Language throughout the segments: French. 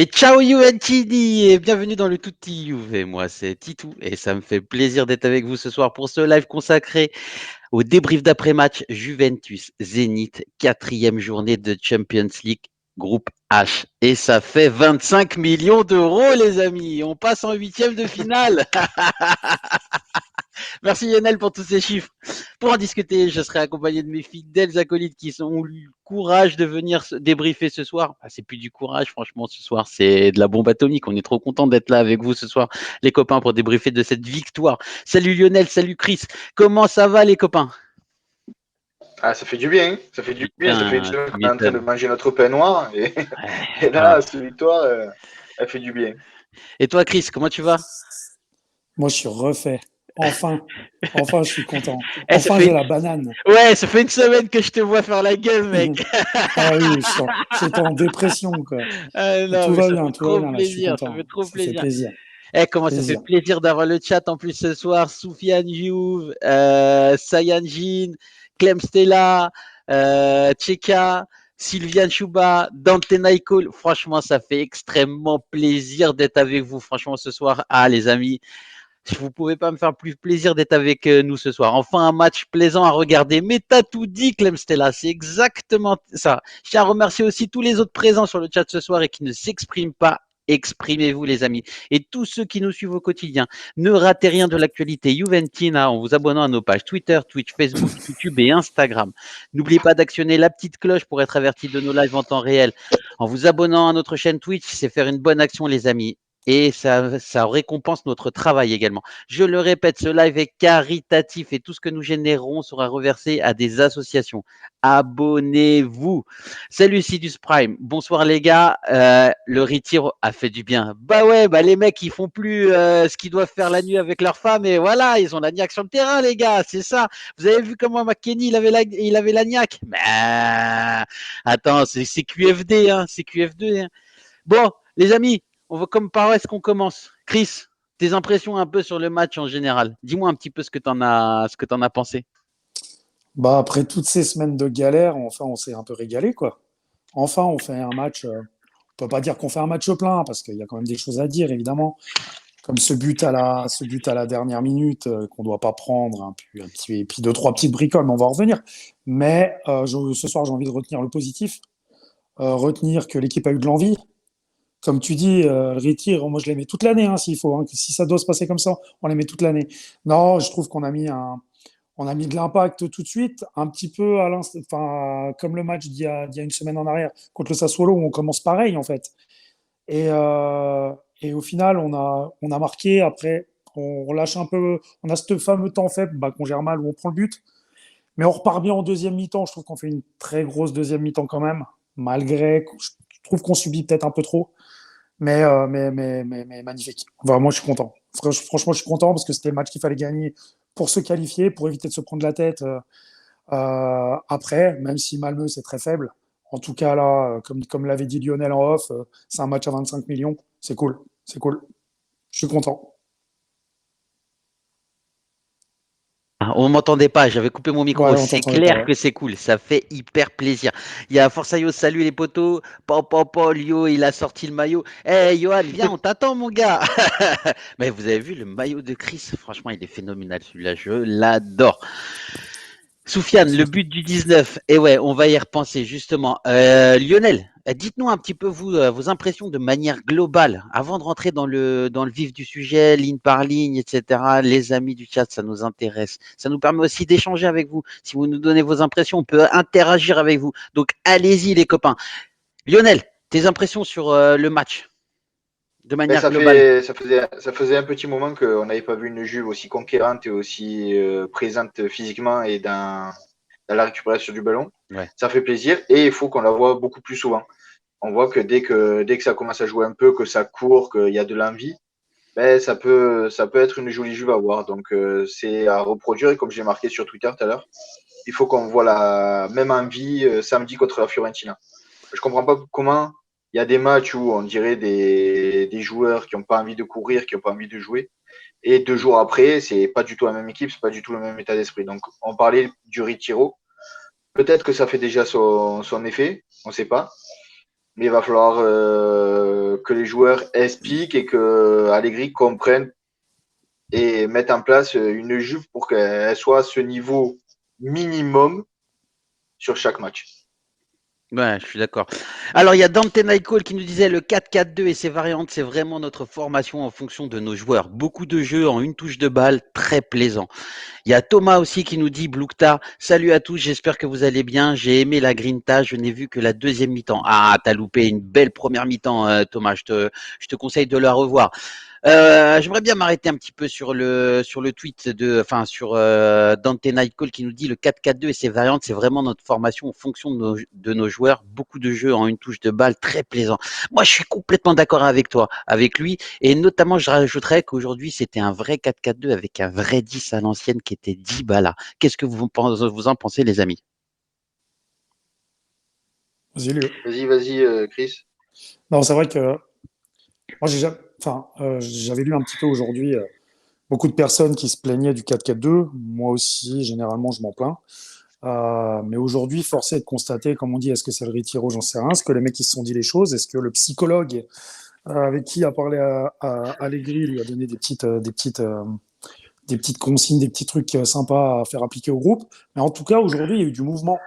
Et ciao Juventini et bienvenue dans le Tutti Juve. Moi c'est Titou et ça me fait plaisir d'être avec vous ce soir pour ce live consacré au débrief d'après-match Juventus Zénith, quatrième journée de Champions League, groupe H. Et ça fait 25 millions d'euros les amis. On passe en huitième de finale. Merci Lionel pour tous ces chiffres. Pour en discuter, je serai accompagné de mes fidèles acolytes qui ont eu le courage de venir débriefer ce soir. Ah, c'est plus du courage, franchement, ce soir, c'est de la bombe atomique. On est trop content d'être là avec vous ce soir, les copains, pour débriefer de cette victoire. Salut Lionel, salut Chris. Comment ça va, les copains? Ah, ça fait du bien, hein. Ça fait du bien. Ça fait une Putain, semaine tu qu'on est en train de m'étonnes. manger notre pain noir et Ouais. là, cette victoire, elle fait du bien. Et toi, Chris, comment tu vas? Moi, je suis refait. Enfin, enfin, je suis content. Eh, ça Enfin, fait j'ai une... la banane. Ouais, ça fait une semaine que je te vois faire la gueule, mec. Ah oui, j'étais en dépression, quoi. Mais Non, mais ça fait tout va trop bien, là, je suis plaisir, ça fait content. trop Ça fait plaisir. plaisir, Eh, comment ça fait plaisir. plaisir d'avoir le chat en plus ce soir. Soufiane Youve, Sayan Jin, Clem Stella, Cheka, Sylviane Chouba, Dante Naikol. Franchement, ça fait extrêmement plaisir d'être avec vous. Franchement, ce soir, ah les amis, vous ne pouvez pas me faire plus plaisir d'être avec nous ce soir. Enfin, un match plaisant à regarder. Mais t'as tout dit, Clem Stella. C'est exactement ça. Je tiens à remercier aussi tous les autres présents sur le chat ce soir et qui ne s'expriment pas. Exprimez-vous, les amis. Et tous ceux qui nous suivent au quotidien, ne ratez rien de l'actualité Juventina en vous abonnant à nos pages Twitter, Twitch, Facebook, YouTube et Instagram. N'oubliez pas d'actionner la petite cloche pour être averti de nos lives en temps réel. En vous abonnant à notre chaîne Twitch, c'est faire une bonne action, les amis. Et ça récompense notre travail également. Je le répète, ce live est caritatif et tout ce que nous générons sera reversé à des associations. Abonnez-vous. Salut Sidus Prime. Bonsoir les gars. Le retire a fait du bien. Bah ouais, bah les mecs ils font plus ce qu'ils doivent faire la nuit avec leurs femmes et voilà, ils ont la niaque sur le terrain les gars, c'est ça. Vous avez vu comment McKenny il avait la niaque. Bah, attends, c'est QFD, hein, c'est QFD. Hein. Bon, les amis, on va comme par où est-ce qu'on commence? Chris, tes impressions un peu sur le match en général. Dis-moi un petit peu ce que t'en as pensé. Bah, après toutes ces semaines de galère, enfin, on s'est un peu régalé, quoi. Enfin, on fait un match. On peut pas dire qu'on fait un match plein, parce qu'il y a quand même des choses à dire, évidemment. Comme ce but à la dernière minute qu'on doit pas prendre, hein, et puis deux, trois petites bricoles, mais on va en revenir. Mais ce soir, j'ai envie de retenir le positif. Retenir que l'équipe a eu de l'envie. Comme tu dis, le retire, moi je les mets toute l'année, hein, s'il faut. Hein, si ça doit se passer comme ça, on les met toute l'année. Non, je trouve on a mis de l'impact tout de suite, un petit peu enfin, comme le match d'il y a une semaine en arrière contre le Sassuolo, où on commence pareil en fait. Et, euh, et au final, on a marqué. Après, on lâche un peu. On a ce fameux temps faible qu'on gère mal, où on prend le but. Mais on repart bien en deuxième mi-temps. Je trouve qu'on fait une très grosse deuxième mi-temps quand même, malgré. Je trouve qu'on subit peut-être un peu trop. Mais magnifique. Vraiment, je suis content. Franchement, je suis content parce que c'était le match qu'il fallait gagner pour se qualifier, pour éviter de se prendre la tête après, même si Malmö, c'est très faible. En tout cas, là, comme l'avait dit Lionel en off, c'est un match à 25 millions. C'est cool. C'est cool. Je suis content. On m'entendait pas, j'avais coupé mon micro. Ouais, on C'est t'entendait pas, clair ouais. que c'est cool, ça fait hyper plaisir. Il y a Forsayo, salut les potos. Lio, il a sorti le maillot. Eh, hey, Johan, viens, on t'attend, mon gars. Mais vous avez vu le maillot de Chris? Franchement, il est phénoménal celui-là, je l'adore. Soufiane, le but du 19. Et ouais, on va y repenser justement. Lionel, dites-nous un petit peu vos impressions de manière globale, avant de rentrer dans le vif du sujet, ligne par ligne, etc. Les amis du chat, ça nous intéresse. Ça nous permet aussi d'échanger avec vous. Si vous nous donnez vos impressions, on peut interagir avec vous. Donc allez-y les copains. Lionel, tes impressions sur le match, de Mais manière globale. ça faisait un petit moment qu'on n'avait pas vu une Juve aussi conquérante et aussi présente physiquement et dans la récupération du ballon. Ouais. Ça fait plaisir et il faut qu'on la voit beaucoup plus souvent. On voit que dès que ça commence à jouer un peu, que ça court, qu'il y a de l'envie, ben, ça peut être une jolie Juve à voir. Donc c'est à reproduire et comme j'ai marqué sur Twitter tout à l'heure, il faut qu'on voit la même envie samedi contre la Fiorentina. Je comprends pas comment il y a des matchs où on dirait des joueurs qui n'ont pas envie de courir, qui n'ont pas envie de jouer. Et 2 jours après, c'est pas du tout la même équipe, c'est pas du tout le même état d'esprit. Donc, on parlait du Retiro. Peut-être que ça fait déjà son effet, on ne sait pas. Mais il va falloir que les joueurs expliquent et que Allegri comprenne et mette en place une Juve pour qu'elle soit à ce niveau minimum sur chaque match. Ouais, je suis d'accord. Alors, il y a Dante Nicole qui nous disait le 4-4-2 et ses variantes, c'est vraiment notre formation en fonction de nos joueurs. Beaucoup de jeux en une touche de balle, très plaisant. Il y a Thomas aussi qui nous dit Blukta, salut à tous, j'espère que vous allez bien. J'ai aimé la Grinta, je n'ai vu que la deuxième mi-temps. Ah, t'as loupé une belle première mi-temps, Thomas. Je te conseille de la revoir. J'aimerais bien m'arrêter un petit peu sur le tweet sur Dante Nightcall qui nous dit le 4-4-2 et ses variantes, c'est vraiment notre formation en fonction de nos joueurs. Beaucoup de jeux en une touche de balle, très plaisant. Moi, je suis complètement d'accord avec toi, avec lui, et notamment, je rajouterais qu'aujourd'hui, c'était un vrai 4-4-2 avec un vrai 10 à l'ancienne qui était Dybala. Qu'est-ce que vous en pensez, les amis? Vas-y, Léo. Vas-y, Chris. Non, c'est vrai que moi, j'avais lu un petit peu aujourd'hui beaucoup de personnes qui se plaignaient du 4-4-2. Moi aussi, généralement, je m'en plains. Mais aujourd'hui, force est de constater, comme on dit, est-ce que c'est le retiro, j'en sais rien. Est-ce que les mecs qui se sont dit les choses? Est-ce que le psychologue avec qui a parlé à Allegri lui a donné des petites consignes, des petits trucs sympas à faire appliquer au groupe? Mais en tout cas, aujourd'hui, il y a eu du mouvement.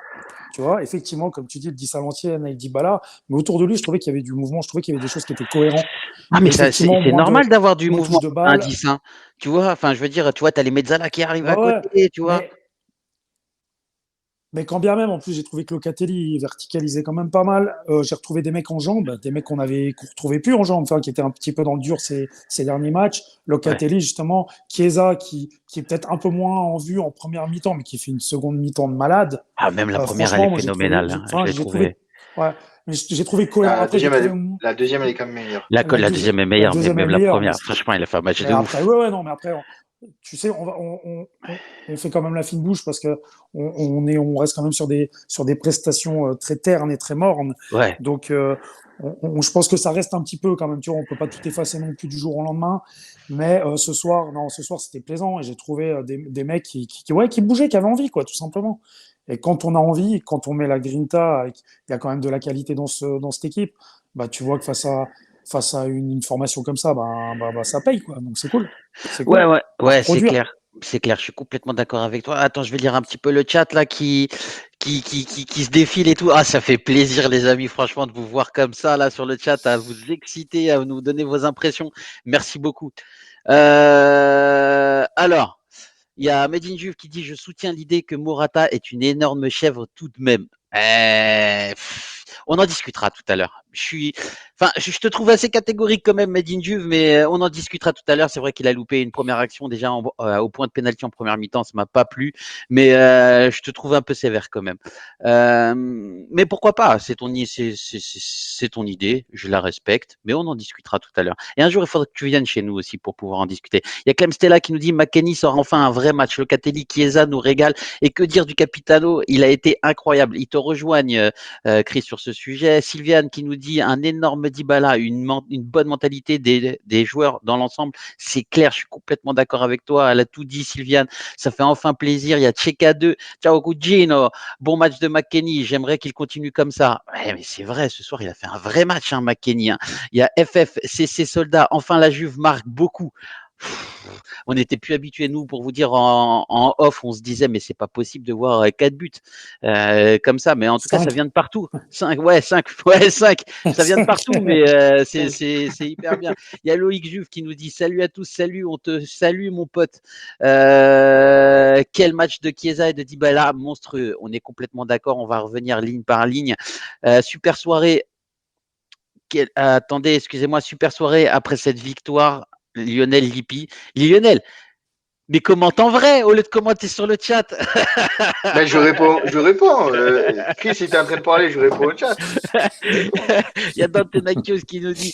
Tu vois, effectivement, comme tu dis, le 10 à l'ancienne avec Dybala, mais autour de lui, je trouvais qu'il y avait du mouvement, je trouvais qu'il y avait des choses qui étaient cohérentes. Ah, mais ça, Effectivement, c'est normal d'avoir du moins de touches mouvement de un balle. 10, hein. Tu vois, enfin, je veux dire, tu vois, t'as les Mezzala qui arrivent Ouais, à ouais. côté, tu vois. Mais quand bien même, en plus, j'ai trouvé que Locatelli verticalisait quand même pas mal. J'ai retrouvé des mecs en jambes, des mecs qu'on retrouvait plus en jambes, enfin, qui étaient un petit peu dans le dur ces derniers matchs. Ouais. Locatelli, justement, Chiesa, qui est peut-être un peu moins en vue en première mi-temps, mais qui fait une seconde mi-temps de malade. Ah, même la première, elle Franchement, est moi, phénoménale, hein. Je l'ai j'ai trouvé, trouvé. ouais, mais j'ai trouvé cohérent. Après, j'ai trouvé La deuxième, elle est quand même meilleure. La deuxième est la meilleure, mais deuxième est même la meilleure, première, franchement, il a fait un match mais de après, ouf. ouais, ouais, non, mais après, tu sais, on fait quand même la fine bouche parce que on reste quand même sur des prestations très ternes et très mornes. Ouais. Donc, je pense que ça reste un petit peu quand même. Tu vois, on peut pas tout effacer non plus du jour au lendemain. Mais ce soir, non, ce soir c'était plaisant et j'ai trouvé des mecs ouais, qui bougeaient, qui avaient envie, quoi, tout simplement. Et quand on a envie, quand on met la grinta, il y a quand même de la qualité dans cette équipe. Bah, tu vois que face à une formation comme ça, ça paye, quoi. Donc c'est cool. C'est Ouais, cool. ouais, À ouais, c'est reproduire. clair. C'est clair, je suis complètement d'accord avec toi. Attends, je vais lire un petit peu le chat là qui se défile et tout. Ah, ça fait plaisir, les amis, franchement, de vous voir comme ça là sur le chat, à vous exciter, à nous donner vos impressions. Merci beaucoup. Alors, il y a Medine Juve qui dit je soutiens l'idée que Morata est une énorme chèvre tout de même. On en discutera tout à l'heure. Je te trouve assez catégorique quand même, Medine Juve, mais on en discutera tout à l'heure. C'est vrai qu'il a loupé une première action déjà au point de pénalty en première mi-temps, ça m'a pas plu, mais je te trouve un peu sévère quand même. Mais pourquoi pas? C'est ton idée, je la respecte, mais on en discutera tout à l'heure. Et un jour, il faudra que tu viennes chez nous aussi pour pouvoir en discuter. Il y a Clem Stella qui nous dit McKennie sort enfin un vrai match. Locatelli, Chiesa nous régale. Et que dire du Capitano? Il a été incroyable. Ils te rejoignent, Chris, sur ce sujet. Sylviane qui nous dit un énorme Dybala, une bonne mentalité des joueurs dans l'ensemble. C'est clair, je suis complètement d'accord avec toi. Elle a tout dit, Sylviane. Ça fait enfin plaisir. Il y a Cheka 2. Ciao, Cugino. Bon match de McKennie. J'aimerais qu'il continue comme ça. Ouais, mais c'est vrai, ce soir, il a fait un vrai match, hein, McKennie. Hein. Il y a FFCC Soldats. Enfin, la Juve marque beaucoup. On n'était plus habitués, nous, pour vous dire en off, on se disait, mais c'est pas possible de voir 4 buts comme ça. Mais en tout cas, ça 5. vient de partout. 5, ouais, 5, ouais, 5. Ça vient de 5. partout, mais c'est hyper bien. Il y a Loïc Juve qui nous dit salut à tous, salut, on te salue, mon pote. Quel match de Chiesa et de Dybala, monstrueux. On est complètement d'accord, on va revenir ligne par ligne. Super soirée. Attendez, excusez-moi, super soirée après cette victoire. Lionel Lippi. Lionel, mais commente en vrai au lieu de commenter sur le chat. Mais je réponds. Chris, il était en train de parler, je réponds au chat. Il y a Dante Nakios qui nous dit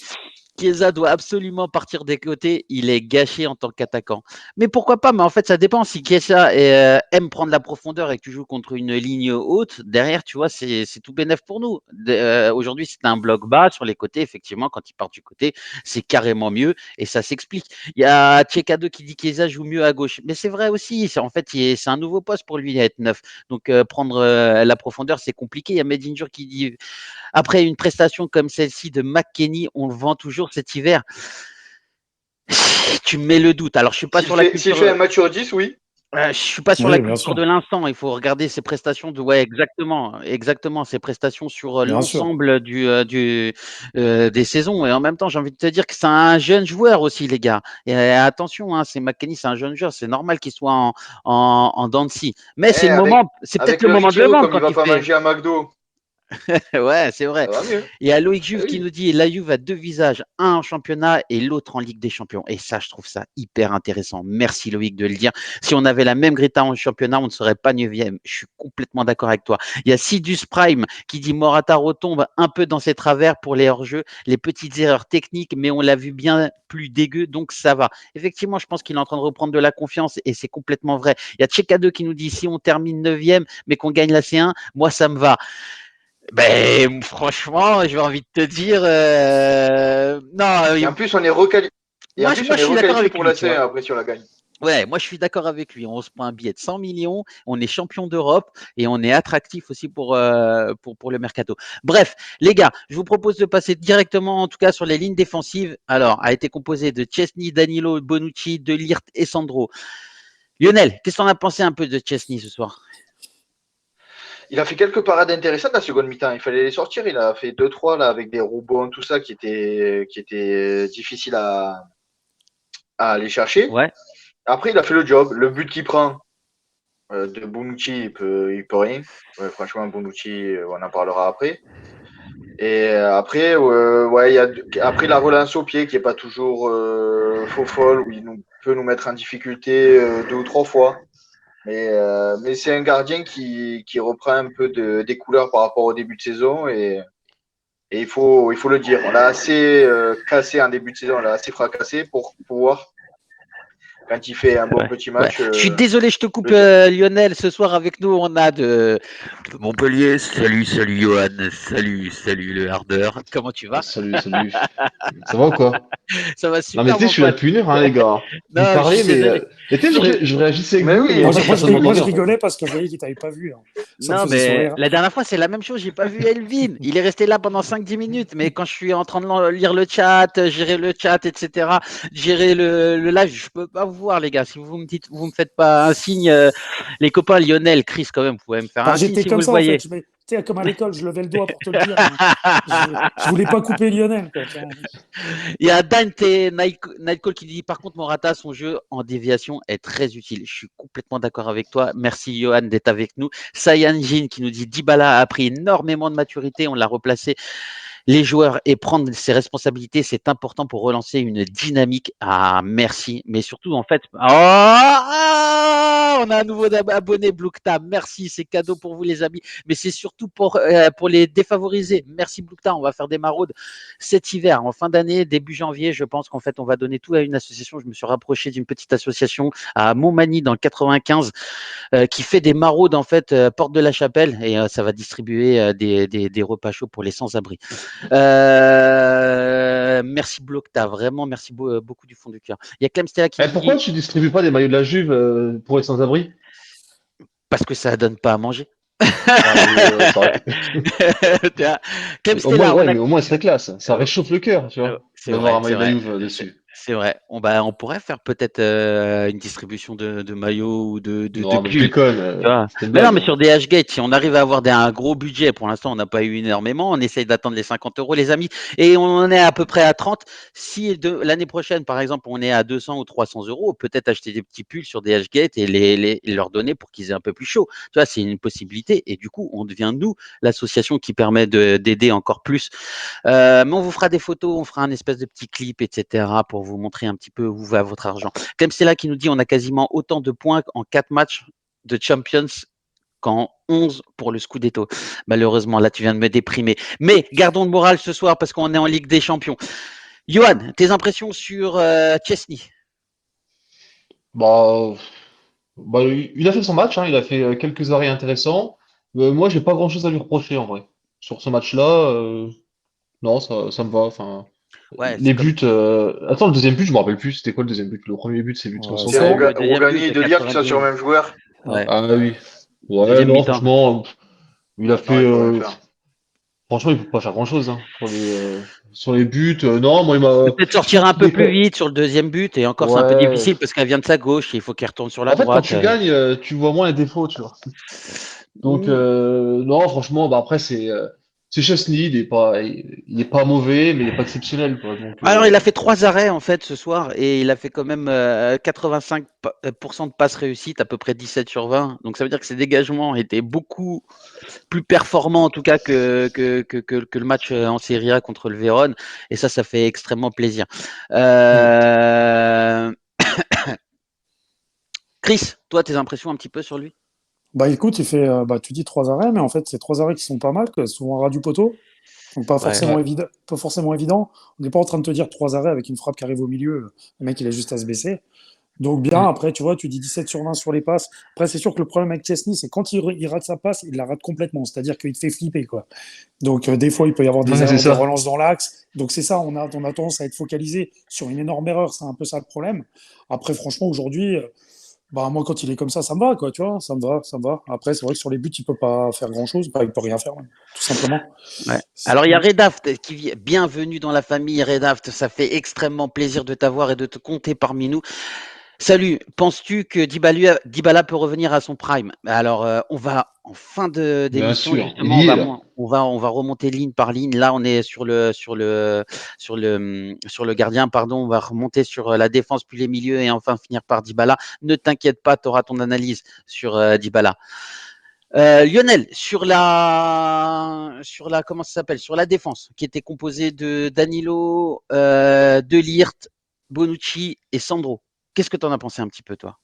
Chiesa doit absolument partir des côtés. Il est gâché en tant qu'attaquant. Mais pourquoi pas? Mais en fait, ça dépend. Si Chiesa aime prendre la profondeur et que tu joues contre une ligne haute, derrière, tu vois, c'est tout bénef pour nous. Aujourd'hui, c'est un bloc bas sur les côtés. Effectivement, quand il part du côté, c'est carrément mieux et ça s'explique. Il y a Tchekado qui dit que Chiesa joue mieux à gauche. Mais c'est vrai aussi. En fait, c'est un nouveau poste pour lui à être neuf. Donc, prendre la profondeur, c'est compliqué. Il y a Medinjur qui dit après une prestation comme celle-ci de McKennie, on le vend toujours cet hiver. Tu me mets le doute. Alors, je suis pas sur la S'il culture. fait un match sur 10, oui. Je suis pas sur la Oui, bien culture sûr. de l'instant. Il faut regarder ses prestations de. Ouais, exactement, ses prestations sur Bien sûr. l'ensemble des saisons. Et en même temps, j'ai envie de te dire que c'est un jeune joueur aussi, les gars. Et attention, hein, c'est McKennie, c'est un jeune joueur. C'est normal qu'il soit en dents de scie. Mais c'est Eh, le moment. C'est peut-être avec le le moment de le rythme, vendre comme il quand va il pas fait. manger à McDo, Ouais, c'est vrai. ça va mieux. Il y a Loïc Eh Juve qui oui. nous dit la Juve a deux visages, un en championnat et l'autre en Ligue des Champions. Et ça, je trouve ça hyper intéressant. Merci Loïc de le dire. Si on avait la même Greta en championnat, on ne serait pas 9e. Je suis complètement d'accord avec toi. Il y a Sidus Prime qui dit Morata retombe un peu dans ses travers pour les hors-jeux, les petites erreurs techniques, mais on l'a vu bien plus dégueu, donc ça va. Effectivement, je pense qu'il est en train de reprendre de la confiance et c'est complètement vrai. Il y a Tcheka2 qui nous dit si on termine 9e, mais qu'on gagne la C1, moi ça me va. Ben, franchement, j'ai envie de te dire, non, Et en plus, on est recalifié. Et en plus, moi, on je est suis d'accord requalifié avec pour lui, la tu C1 vois. après si on la gagne. Ouais, moi, je suis d'accord avec lui. On se prend un billet de 100 millions, on est champion d'Europe et on est attractif aussi pour le mercato. Bref, les gars, je vous propose de passer directement, en tout cas, sur les lignes défensives. Alors, a été composé de Chesney, Danilo, Bonucci, De Ligt et Sandro. Lionel, qu'est-ce que t'en as pensé un peu de Chesney ce soir? Il a fait quelques parades intéressantes la seconde mi-temps. Il fallait les sortir. Il a fait 2-3 là avec des rebonds, tout ça qui était difficile à aller chercher. Ouais, Après, il a fait le job. Le but qu'il prend de Bonucci, il peut rien. Ouais, franchement, Bonucci, on en parlera après. Et après, ouais, après la relance au pied qui est pas toujours faux folle, où peut nous mettre en difficulté 2 ou 3 fois. Mais c'est un gardien qui reprend un peu des couleurs par rapport au début de saison et il faut le dire. On l'a assez cassé en début de saison, on l'a assez fracassé pour pouvoir, quand il fait un bon ouais, petit ouais. match, Je suis désolé, je te coupe, le dire. Lionel. Ce soir, avec nous, on a de Montpellier. Salut, Johan. Salut, le hardeur. Comment tu vas? Salut, salut. Ça va ou quoi? Ça va Non, mais super, tu sais, je mon suis là pote. depuis 1 heure, hein, les gars. Vous me Non, je suis parlez, mais. désolé. Et tu sais, Je- je réagissais avec Mais vous, oui, mais en fait, personne Moi, je m'entendait, en fait. rigolais parce que je voyais qu'il t'avait pas vu, hein. Ça me Non, faisait mais sourire. la dernière fois, c'est la même chose. J'ai pas vu Elvin. Il est resté là pendant 5-10 minutes. Mais quand je suis en train de lire le chat, gérer le chat, etc., gérer le live, je peux pas vous voir, les gars. Si vous me dites, vous me faites pas un signe, les copains, Lionel, Chris, quand même, vous pouvez me faire Bah, un signe j'étais si vous comme le ça, en fait. voyez. Tu sais, comme à l'école, je levais le doigt pour te le dire, hein. Je voulais pas couper Lionel, quoi, tu vois. Il y a Dante Nightcall qui dit par contre Morata, son jeu en déviation est très utile. Je suis complètement d'accord avec toi. Merci Johan d'être avec nous. Sayan Jin qui nous dit Dybala a pris énormément de maturité. On l'a replacé les joueurs et prendre ses responsabilités, c'est important pour relancer une dynamique. Ah, merci. Mais surtout, en fait, on a un nouveau abonné, Bloukta. Merci, c'est cadeau pour vous, les amis. Mais c'est surtout pour les défavoriser. Merci, Bloukta. On va faire des maraudes cet hiver, en fin d'année, début janvier. Je pense qu'en fait, on va donner tout à une association. Je me suis rapproché d'une petite association à Montmagny dans le 95 qui fait des maraudes en fait porte de la Chapelle et ça va distribuer des repas chauds pour les sans-abri. Merci Blocta, vraiment merci beaucoup du fond du cœur. Il y a Clem Stella qui Eh, nous pourquoi dit tu distribues pas des maillots de la Juve pour les sans-abri? parce que ça donne pas à manger. Ah oui, c'est vrai. Clem Au moins, Stella, on ouais, a mais au moins, c'est classe. Ça réchauffe le cœur, tu vois, c'est d'avoir vrai, un c'est maillot de la vrai. Juve dessus. C'est vrai. On pourrait faire peut-être une distribution de maillots ou de Non, mais je pulls. déconne. Tu vois. C'était une Mais non, mais blague. sur des H-Gate, si on arrive à avoir un gros budget, pour l'instant, on n'a pas eu énormément, on essaye d'attendre les 50 euros, les amis, et on en est à peu près à 30. Si l'année prochaine, par exemple, on est à 200 ou 300 euros, peut-être acheter des petits pulls sur des H-Gate et leur donner pour qu'ils aient un peu plus chaud. Tu vois, c'est une possibilité. Et du coup, on devient, nous, l'association qui permet d'aider encore plus. Mais on vous fera des photos, on fera un espèce de petit clip, etc., pour vous montrer un petit peu où va votre argent. Clem Stella qui nous dit on a quasiment autant de points en 4 matchs de Champions qu'en 11 pour le Scudetto. Malheureusement, là, tu viens de me déprimer. Mais gardons le moral ce soir parce qu'on est en Ligue des Champions. Johan, tes impressions sur Chesney? Bah, il a fait son match, hein, il a fait quelques arrêts intéressants. Moi, j'ai pas grand-chose à lui reprocher en vrai. Sur ce match-là, non, ça me va. Enfin, Ouais, c'est les comme buts. Attends, le deuxième but, je me rappelle plus. C'était quoi le deuxième but? Le premier but, c'est but de son Ouais, C'est ouais, camp. le deuxième Rougani but et à De Ligt qui sont sur 92. le même joueur. Ouais, Ah oui. Ouais, deuxième non, mi-temps. franchement, il a Non, fait. il peut rien faire. Franchement, il peut pas faire grand-chose hein, sur les buts. Non, moi, il m'a. Peut-être Je sortir trouve un qu'il peu est plus quand- vite sur le deuxième but, et encore c'est un peu Ouais. difficile parce qu'elle vient de sa gauche, il faut qu'elle retourne sur la En fait, quand droite. tu gagnes, tu vois moins les défauts, tu vois. Donc, Mm. non, franchement, bah après, c'est Chesney, il est pas mauvais, mais il est pas exceptionnel, quoi. Donc, Alors, il a fait 3 arrêts en fait ce soir et il a fait quand même 85% de passes réussites, à peu près 17 sur 20. Donc ça veut dire que ses dégagements étaient beaucoup plus performants en tout cas que le match en Serie A contre le Vérone. Et ça fait extrêmement plaisir. Mm. Euh, Chris, toi, tes impressions un petit peu sur lui? Bah écoute, il fait, bah, tu dis 3 arrêts, mais en fait, c'est 3 arrêts qui sont pas mal, que souvent ras du poteau. Donc pas Ouais. forcément ouais. évident, pas forcément évident. On n'est pas en train de te dire 3 arrêts avec une frappe qui arrive au milieu. Le mec, il a juste à se baisser. Donc bien, Mm. après, tu vois, tu dis 17 sur 20 sur les passes. Après, c'est sûr que le problème avec Chesney, c'est quand il rate sa passe, il la rate complètement. C'est-à-dire qu'il te fait flipper, quoi. Donc des fois, il peut y avoir des Ouais, c'est erreurs de ça. relance dans l'axe. Donc c'est ça, on a tendance à être focalisé sur une énorme erreur. C'est un peu ça le problème. Après, franchement, aujourd'hui, bah moi, quand il est comme ça me va, quoi, tu vois, ça me va, ça me va. Après, c'est vrai que sur les buts, il peut pas faire grand-chose. Bah, il peut rien faire, même, tout simplement. Ouais. Alors, il y a Redaft qui vit. Bienvenue dans la famille Redaft. Ça fait extrêmement plaisir de t'avoir et de te compter parmi nous. Salut, penses-tu que Dybala peut revenir à son prime? Alors, on va en fin Bien d'émission, sûr, il justement, y est là. on va remonter ligne par ligne. Là, on est sur le gardien, pardon. On va remonter sur la défense, puis les milieux, et enfin finir par Dybala. Ne t'inquiète pas, tu auras ton analyse sur Dybala. Lionel, comment ça s'appelle? Sur la défense, qui était composée de Danilo, De Ligt, Bonucci et Sandro. Qu'est-ce que tu en as pensé un petit peu, toi?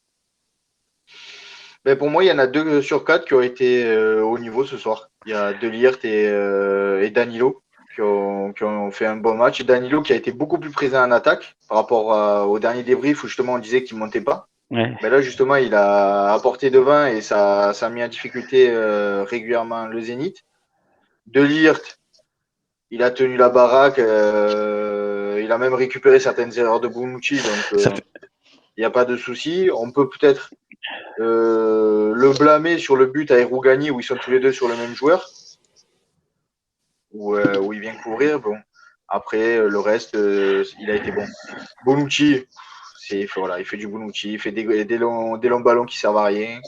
Mais pour moi, il y en a 2 sur 4 qui ont été au niveau ce soir. Il y a De Ligt et Danilo qui ont fait un bon match. Danilo qui a été beaucoup plus présent en attaque par rapport au dernier débrief où justement on disait qu'il ne montait pas. Ouais. Mais là, justement, il a apporté devant et ça a mis en difficulté régulièrement le Zénith. De Ligt, il a tenu la baraque. Il a même récupéré certaines erreurs de Bonucci. Donc, Ça fait- il n'y a pas de souci. On peut peut-être le blâmer sur le but à Erugani où ils sont tous les deux sur le même joueur, où il vient couvrir. Bon. Après, le reste, il a été bon. Bonucci, voilà, il fait du Bonucci, il fait des longs ballons qui servent à rien.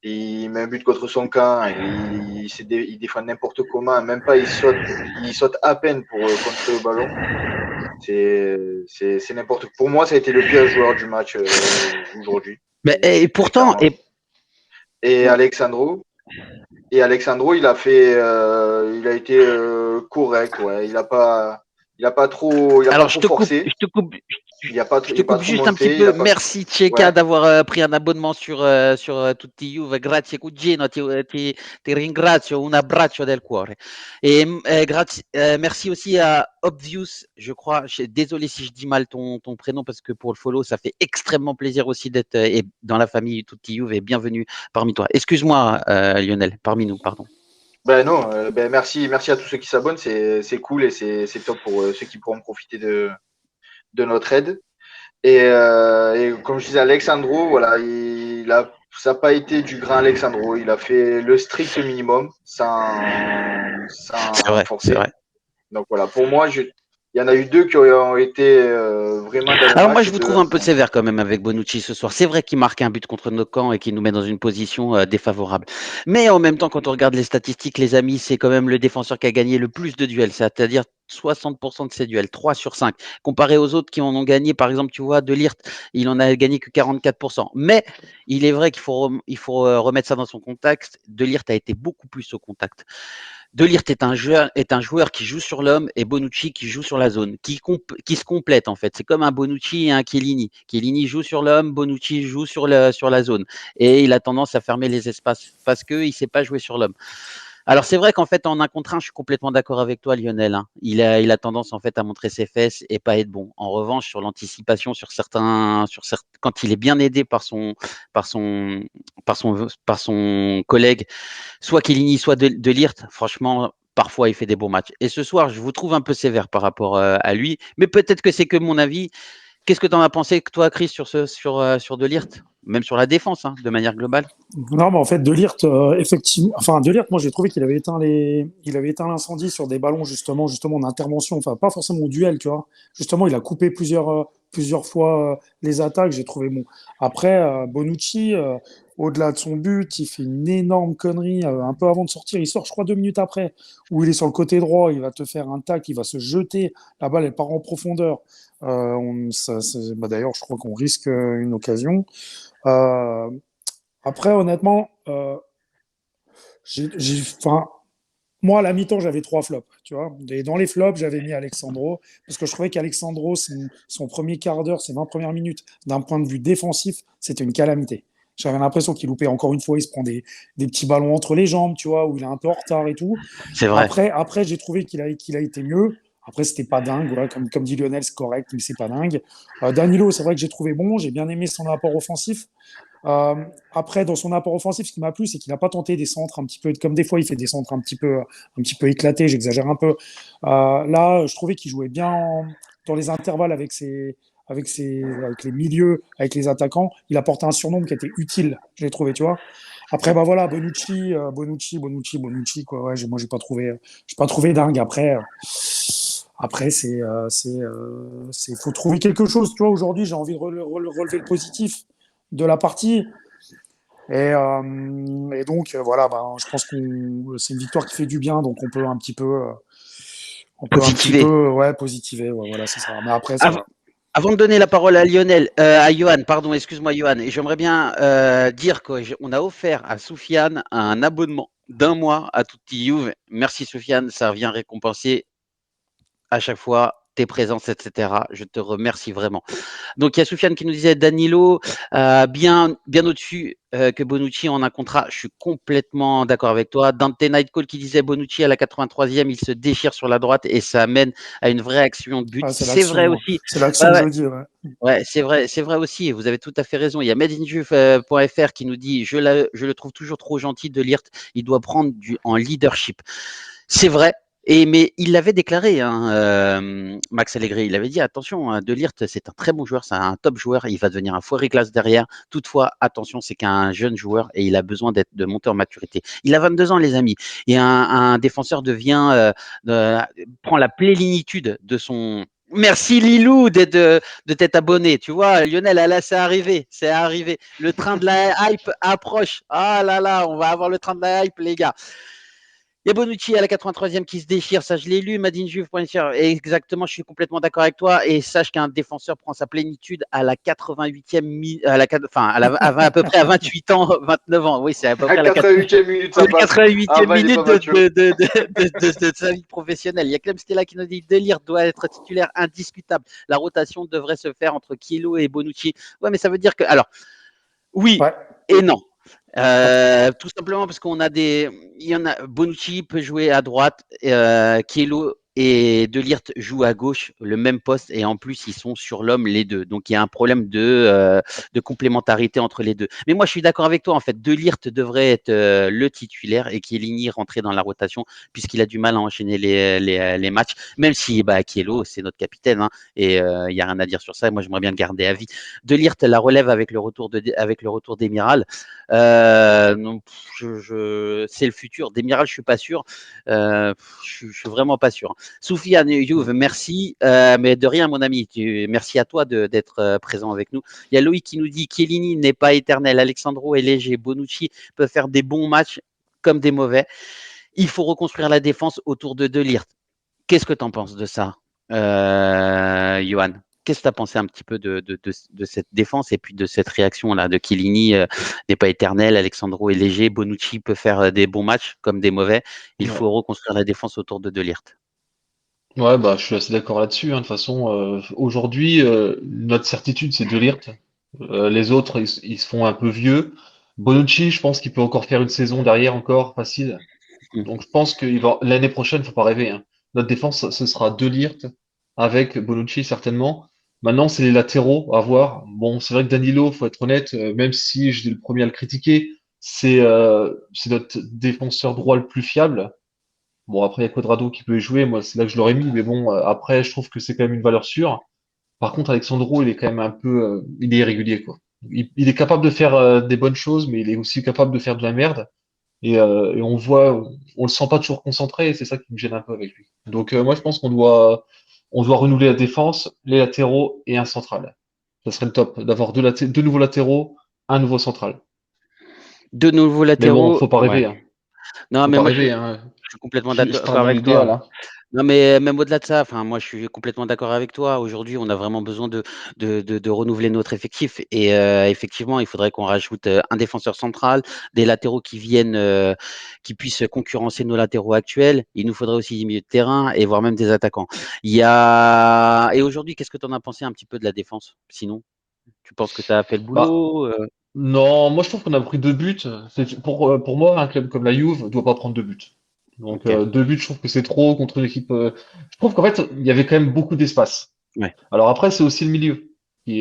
Il met un but contre son camp, il défend n'importe comment, même pas il saute à peine pour contrer le ballon. C'est n'importe quoi. Pour moi, ça a été le pire joueur du match aujourd'hui. Mais, et Très pourtant, clairement. Et Alexandro, il a été correct, ouais. Il a pas trop alors je te coupe, forcé. Il a je te pas coupe trop juste un petit monté. Il peu. a pas, Merci Tcheka ouais. d'avoir pris un abonnement sur tutti Juve. Grazie cugino, ti ringrazio, un abbraccio del cuore. Et merci aussi à Obvious, je crois. Désolé si je dis mal ton prénom parce que pour le follow, ça fait extrêmement plaisir aussi d'être dans la famille tutti Juve et bienvenue parmi toi. Excuse-moi Lionel, parmi nous, pardon. Ben non, merci à tous ceux qui s'abonnent, c'est cool et c'est top pour ceux qui pourront profiter de notre aide. Et comme je disais, Alexandro, voilà, ça n'a pas été du grand Alexandro. Il a fait le strict minimum C'est sans vrai, c'est forcer. vrai. Donc voilà, pour moi, il y en a eu 2 qui ont été vraiment dans le Alors moi, match je et vous 2 trouve un un peu peu moins. sévère quand même avec Bonucci ce soir. C'est vrai qu'il marque un but contre nos camps et qu'il nous met dans une position défavorable. Mais en même temps, quand on regarde les statistiques, les amis, c'est quand même le défenseur qui a gagné le plus de duels, c'est-à-dire 60% de ses duels, 3 sur 5. Comparé aux autres qui en ont gagné, par exemple, tu vois, De Ligt, il en a gagné que 44%. Mais il est vrai qu'il faut remettre ça dans son contexte. De Ligt a été beaucoup plus au contact. De Ligt est un joueur qui joue sur l'homme et Bonucci qui joue sur la zone, qui se complète en fait. C'est comme un Bonucci et un Chiellini. Chiellini joue sur l'homme, Bonucci joue sur la zone. Et il a tendance à fermer les espaces parce qu'il ne sait pas jouer sur l'homme. Alors c'est vrai qu'en fait en 1 contre 1, je suis complètement d'accord avec toi Lionel, hein. Il a tendance en fait à montrer ses fesses et pas être bon. En revanche, sur l'anticipation, quand il est bien aidé par son par son collègue, soit Chiellini, soit De Ligt, franchement, parfois il fait des bons matchs. Et ce soir, je vous trouve un peu sévère par rapport à lui, mais peut-être que c'est que mon avis. Qu'est-ce que tu en as pensé, toi, Chris, sur De Ligt, même sur la défense, hein, de manière globale? Non, mais en fait, De Ligt, effectivement, enfin, De Ligt, moi, j'ai trouvé il avait éteint l'incendie sur des ballons, justement, en intervention, enfin, pas forcément au duel, tu vois. Justement, il a coupé plusieurs fois les attaques, j'ai trouvé bon. Après, Bonucci, au-delà de son but, il fait une énorme connerie, un peu avant de sortir. Il sort, je crois, 2 minutes après, où il est sur le côté droit, il va te faire un tac, il va se jeter, la balle, elle part en profondeur. Bah, d'ailleurs, je crois qu'on risque une occasion. Euh, Après, honnêtement, enfin, moi, à la mi-temps, j'avais 3 flops, tu vois. Et dans les flops, j'avais mis Alexandro, parce que je trouvais qu'Alexandro, son premier quart d'heure, ses 20 premières minutes, d'un point de vue défensif, c'était une calamité. J'avais l'impression qu'il loupait encore une fois, il se prend des petits ballons entre les jambes, tu vois, où il est un peu en retard et tout. C'est vrai. Après j'ai trouvé qu'il a été mieux. Après, c'était pas dingue, voilà, comme dit Lionel, c'est correct, mais c'est pas dingue. Danilo, c'est vrai que j'ai trouvé bon, j'ai bien aimé son apport offensif. Euh, Après, dans son apport offensif, ce qui m'a plu, c'est qu'il n'a pas tenté des centres un petit peu, comme des fois il fait des centres un petit peu éclatés, j'exagère un peu. Là, je trouvais qu'il jouait bien dans les intervalles avec les milieux, avec les attaquants. Il apportait un surnombre qui était utile, je l'ai trouvé, tu vois. Après, bah voilà, Bonucci, quoi. Ouais, moi, j'ai pas trouvé dingue. Après, faut trouver quelque chose. Tu vois, aujourd'hui, j'ai envie de relever le positif de la partie. Et donc, voilà, ben, je pense que c'est une victoire qui fait du bien, donc on peut un petit peu, Positiver. ouais, positiver, ouais, voilà, c'est ça. Mais après, ça Av- va. Avant de donner la parole à Lionel, à Johan, pardon, excuse-moi Johan, et j'aimerais bien dire qu'on a offert à Soufiane un abonnement d'1 mois à Tutti Juve. Merci Soufiane, ça vient récompenser à chaque fois tes présences, etc. Je te remercie vraiment. Donc il y a Soufiane qui nous disait Danilo bien au-dessus que Bonucci en un contrat. Je suis complètement d'accord avec toi. Dante Nightcall qui disait Bonucci à la 83e, il se déchire sur la droite et ça amène à une vraie action de but. Ah, C'est vrai aussi. c'est l'action Ouais, de ouais, jeudi, ouais. ouais, c'est vrai aussi. Vous avez tout à fait raison. Il y a madeinjuve.fr qui nous dit je le trouve toujours trop gentil de Ligt. Il doit prendre en leadership. C'est vrai. Mais il l'avait déclaré, hein, Max Allegri. Il avait dit attention, hein, De Ligt, c'est un très bon joueur, c'est un top joueur. Il va devenir un foiré classe derrière. Toutefois, attention, c'est qu'un jeune joueur et il a besoin de monter en maturité. Il a 22 ans, les amis. Et un défenseur prend la plénitude de son. Merci Lilou de t'être abonné. Tu vois, Lionel, là, c'est arrivé. C'est arrivé. Le train de la hype approche. Ah là là, on va avoir le train de la hype, les gars. Il y a Bonucci à la 83e qui se déchire, ça je l'ai lu, madinjuve.fr. Et exactement, je suis complètement d'accord avec toi. Et sache qu'un défenseur prend sa plénitude à la 88e, à peu près à 28 ans, 29 ans. Oui, c'est à peu À près à la 88e minute, ça passe. Ah 88e bah, il est pas minute mature. de sa vie professionnelle. Il y a Clem Stella qui nous dit De Ligt doit être titulaire indiscutable. La rotation devrait se faire entre Chiellini et Bonucci. Ouais, mais ça veut dire que. Alors, oui Ouais. et non. Après, Tout simplement parce il y en a. Bonucci peut jouer à droite, Chiellini et De Ligt jouent à gauche, le même poste, et en plus ils sont sur l'homme les deux. Donc il y a un problème de complémentarité entre les deux. Mais moi je suis d'accord avec toi en fait. De Ligt devrait être le titulaire et Chiellini rentrer dans la rotation puisqu'il a du mal à enchaîner les matchs. Même si Chiellini c'est notre capitaine, hein, et il y a rien à dire sur ça. Moi j'aimerais bien le garder à vie. De Ligt la relève avec le retour d'Emiral. Non, c'est le futur. Demiral, je suis pas sûr. Je suis vraiment pas sûr. Soufiane Youve, merci. Mais de rien, mon ami. Merci à toi d'être présent avec nous. Il y a Loïc qui nous dit Chiellini n'est pas éternel. Alexandro est léger. Bonucci peut faire des bons matchs comme des mauvais. Il faut reconstruire la défense autour de Ligt. Qu'est-ce que tu en penses de ça, Johan? Qu'est-ce que tu as pensé un petit peu de cette défense et puis de cette réaction-là de Chiellini n'est pas éternel, Alexandro est léger, Bonucci peut faire des bons matchs comme des mauvais. Il Ouais. faut reconstruire la défense autour de Ligt. Ouais, bah, je suis assez d'accord là-dessus, hein. De toute façon, aujourd'hui, notre certitude, c'est De Ligt. Les autres, ils se font un peu vieux. Bonucci, je pense qu'il peut encore faire une saison derrière encore, facile. Donc je pense que l'année prochaine, faut pas rêver, hein. Notre défense, ce sera De Ligt avec Bonucci certainement. Maintenant, c'est les latéraux à voir. Bon, c'est vrai que Danilo, faut être honnête, même si j'étais le premier à le critiquer, c'est notre défenseur droit le plus fiable. Bon, après, il y a Cuadrado qui peut y jouer. Moi, c'est là que je l'aurais mis. Mais bon, après, je trouve que c'est quand même une valeur sûre. Par contre, Alexandro, il est quand même un peu, il est irrégulier, quoi. Il est capable de faire des bonnes choses, mais il est aussi capable de faire de la merde. Et on voit, on le sent pas toujours concentré, et c'est ça qui me gêne un peu avec lui. Donc moi, je pense on doit renouveler la défense, les latéraux et un central. Ça serait le top d'avoir deux nouveaux latéraux, un nouveau central. Deux nouveaux Mais bon, latéraux. faut pas Ouais. rêver, hein. Non, Faut mais pas moi, rêver, hein. je suis complètement Je d'accord parle dans avec toi. l'idéal, hein. Non, mais même au-delà de ça, enfin, moi, je suis complètement d'accord avec toi. Aujourd'hui, on a vraiment besoin de renouveler notre effectif. Et effectivement, il faudrait qu'on rajoute un défenseur central, des latéraux qui puissent concurrencer nos latéraux actuels. Il nous faudrait aussi des milieux de terrain et voire même des attaquants. Et aujourd'hui, qu'est-ce que tu en as pensé un petit peu de la défense? Sinon, tu penses que tu as fait le Bah, boulot? non, moi je trouve qu'on a pris 2 buts. Pour moi, un club comme la Juve ne doit pas prendre 2 buts. Donc Ok. 2 buts, je trouve que c'est trop contre une équipe. Je trouve qu'en fait, il y avait quand même beaucoup d'espace. Ouais. Alors après, c'est aussi le milieu. Mais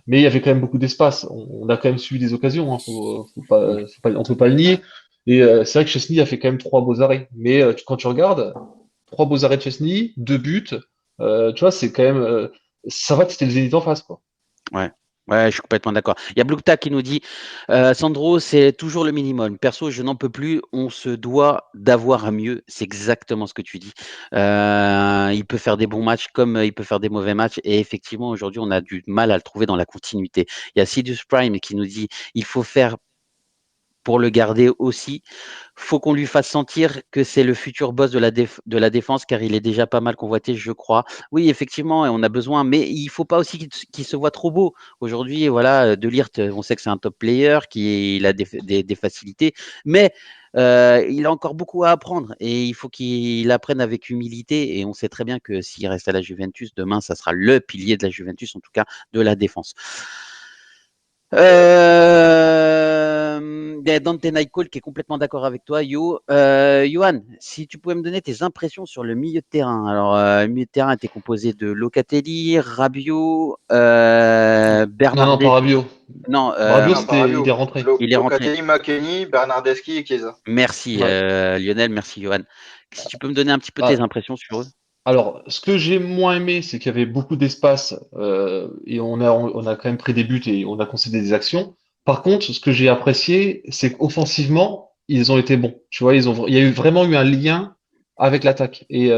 il y avait quand même beaucoup d'espace. On a quand même suivi des occasions, hein. On peut pas le nier. Et c'est vrai que Chesney a fait quand même 3 beaux arrêts. Mais quand tu regardes, 3 beaux arrêts de Chesney, 2 buts, tu vois, c'est quand même. Ça va que c'était le Zénith en face, quoi. Ouais. Ouais, je suis complètement d'accord. Il y a Blukta qui nous dit Sandro, c'est toujours le minimum. Perso, je n'en peux plus. On se doit d'avoir mieux. C'est exactement ce que tu dis. Il peut faire des bons matchs comme il peut faire des mauvais matchs. Et effectivement, aujourd'hui, on a du mal à le trouver dans la continuité. Il y a Sidus Prime qui nous dit il faut faire pour le garder aussi. Faut qu'on lui fasse sentir que c'est le futur boss de la défense, car il est déjà pas mal convoité, je crois. Oui, effectivement, et on a besoin, mais il faut pas aussi qu'il se voit trop beau. Aujourd'hui, voilà, De Ligt, on sait que c'est un top player, il a des facilités, mais il a encore beaucoup à apprendre et il faut qu'il apprenne avec humilité. Et on sait très bien que s'il reste à la Juventus, demain, ça sera le pilier de la Juventus, en tout cas de la défense. Il y a Dante Naikol qui est complètement d'accord avec toi, Johan, si tu pouvais me donner tes impressions sur le milieu de terrain. Alors, le milieu de terrain était composé de Locatelli, Rabiot, Non, non, pas Bernardeschi. Rabiot. Non, Ah Rabiot, non, pas il est Rabiot. rentré. il est rentré. Locatelli, McKennie, Bernardeschi et Chiesa. Merci, Ouais. Lionel, merci, Johan. Si tu peux me donner un petit peu tes Ah, impressions sur eux. alors, ce que j'ai moins aimé, c'est qu'il y avait beaucoup d'espace et on a quand même pris des buts et on a concédé des actions. Par contre, ce que j'ai apprécié, c'est qu'offensivement, ils ont été bons. Tu vois, il y a vraiment eu un lien avec l'attaque. Et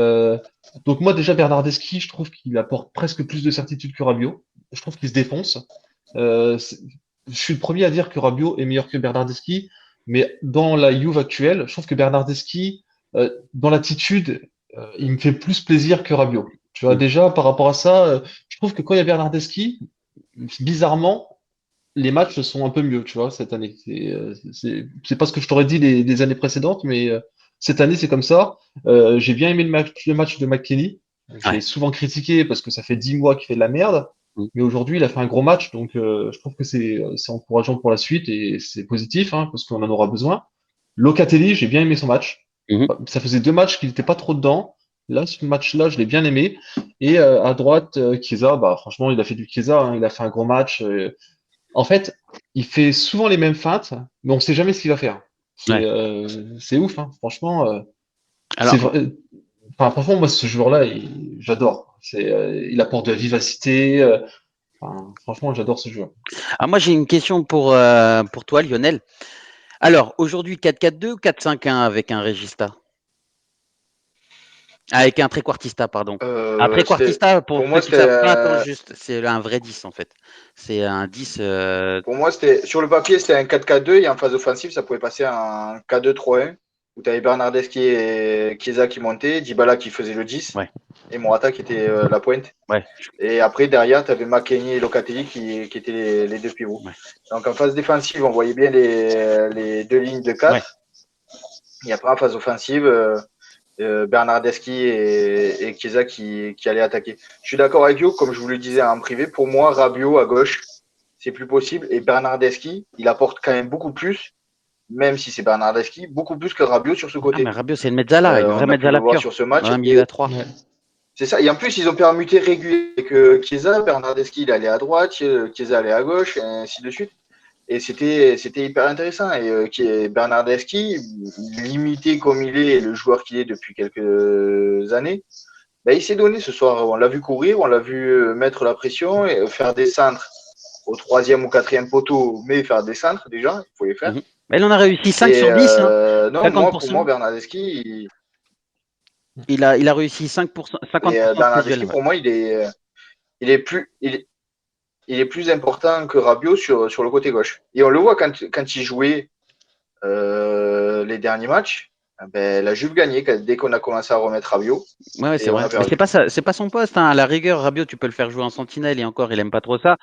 donc moi déjà Bernardeschi, je trouve qu'il apporte presque plus de certitude que Rabiot. Je trouve qu'il se défonce. Euh, c'est- je suis le premier à dire que Rabiot est meilleur que Bernardeschi, mais dans la Juve actuelle, je trouve que Bernardeschi, dans l'attitude, il me fait plus plaisir que Rabiot. Tu vois, Mm. déjà, par rapport à ça, je trouve que quand il y a Bernardeschi, bizarrement, les matchs sont un peu mieux, tu vois, cette année. C'est pas ce que je t'aurais dit les années précédentes, mais cette année, c'est comme ça. J'ai bien aimé le match de McKennie. Je l'ai Ouais. souvent critiqué parce que ça fait 10 mois qu'il fait de la merde. Mm. Mais aujourd'hui, il a fait un gros match, donc je trouve que c'est encourageant pour la suite et c'est positif, hein, parce qu'on en aura besoin. Locatelli, j'ai bien aimé son match. Mhm. Ça faisait 2 matchs qu'il n'était pas trop dedans. Là, ce match-là, je l'ai bien aimé. Et à droite, Chiesa, bah, franchement, il a fait du Chiesa, hein, il a fait un gros match. En fait, il fait souvent les mêmes feintes, mais on ne sait jamais ce qu'il va faire. Ouais. C'est ouf, hein. Franchement, c'est Alors, vrai. Enfin, franchement, moi, ce joueur-là, j'adore. Il apporte de la vivacité. Enfin, franchement, j'adore ce joueur. moi, j'ai une question pour toi, Lionel. Alors, aujourd'hui, 4-4-2 ou 4-5-1 avec un Regista? Avec un tréquartista, pardon. Un C'était, tréquartista, pour pour ceux moi, qui ne savent pas, attends c'était, juste, c'est un vrai 10 en fait. C'est un 10. pour moi, c'était, sur le papier, c'était un 4-4-2 et en phase offensive, ça pouvait passer un 4-2-3-1 où tu avais Bernardeschi et Chiesa qui montaient, Dybala qui faisait le 10 Ouais, et Morata qui était la pointe. ouais, Et après, derrière, tu avais McKennie et Locatelli qui étaient les deux pivots. ouais, Donc en phase défensive, on voyait bien les deux lignes de ouais. 4. Et après, en phase offensive, Bernardeschi et Chiesa qui allaient attaquer. Je suis d'accord avec vous, comme je vous le disais en privé, pour moi, Rabiot à gauche, c'est plus possible. Et Bernardeschi, il apporte quand même beaucoup plus. même si c'est Bernardeschi, beaucoup plus que Rabiot sur ce Ah, côté. mais Rabiot, c'est une mezzala, une vraie On a pu le mezzala voir pure. sur ce match. Un milieu à 3. Ouais. C'est ça. Et en plus, ils ont permuté régulier avec Chiesa. Bernardeschi, il allait à droite, Chiesa allait à gauche, et ainsi de suite. Et c'était hyper intéressant. Et Bernardeschi, limité comme il est, le joueur qu'il est depuis quelques années, ben, il s'est donné ce soir. On l'a vu courir, on l'a vu mettre la pression et faire des centres au 3e ou 4e poteau, mais faire des centres déjà, il faut les faire. Mais il en a réussi 5 Et sur 10. non, pour 50%. moi, Bernardeschi, Il a réussi 5%, 50% de ses Bernardeschi, duels. pour moi, il est plus important que Rabiot sur le côté gauche. Et on le voit quand il jouait les derniers matchs, ben, la Juve gagnait dès qu'on a commencé à remettre Rabiot. Ouais, c'est vrai. Mais c'est pas son poste. À la rigueur, Rabiot, tu peux le faire jouer en sentinelle et encore, il aime pas trop ça.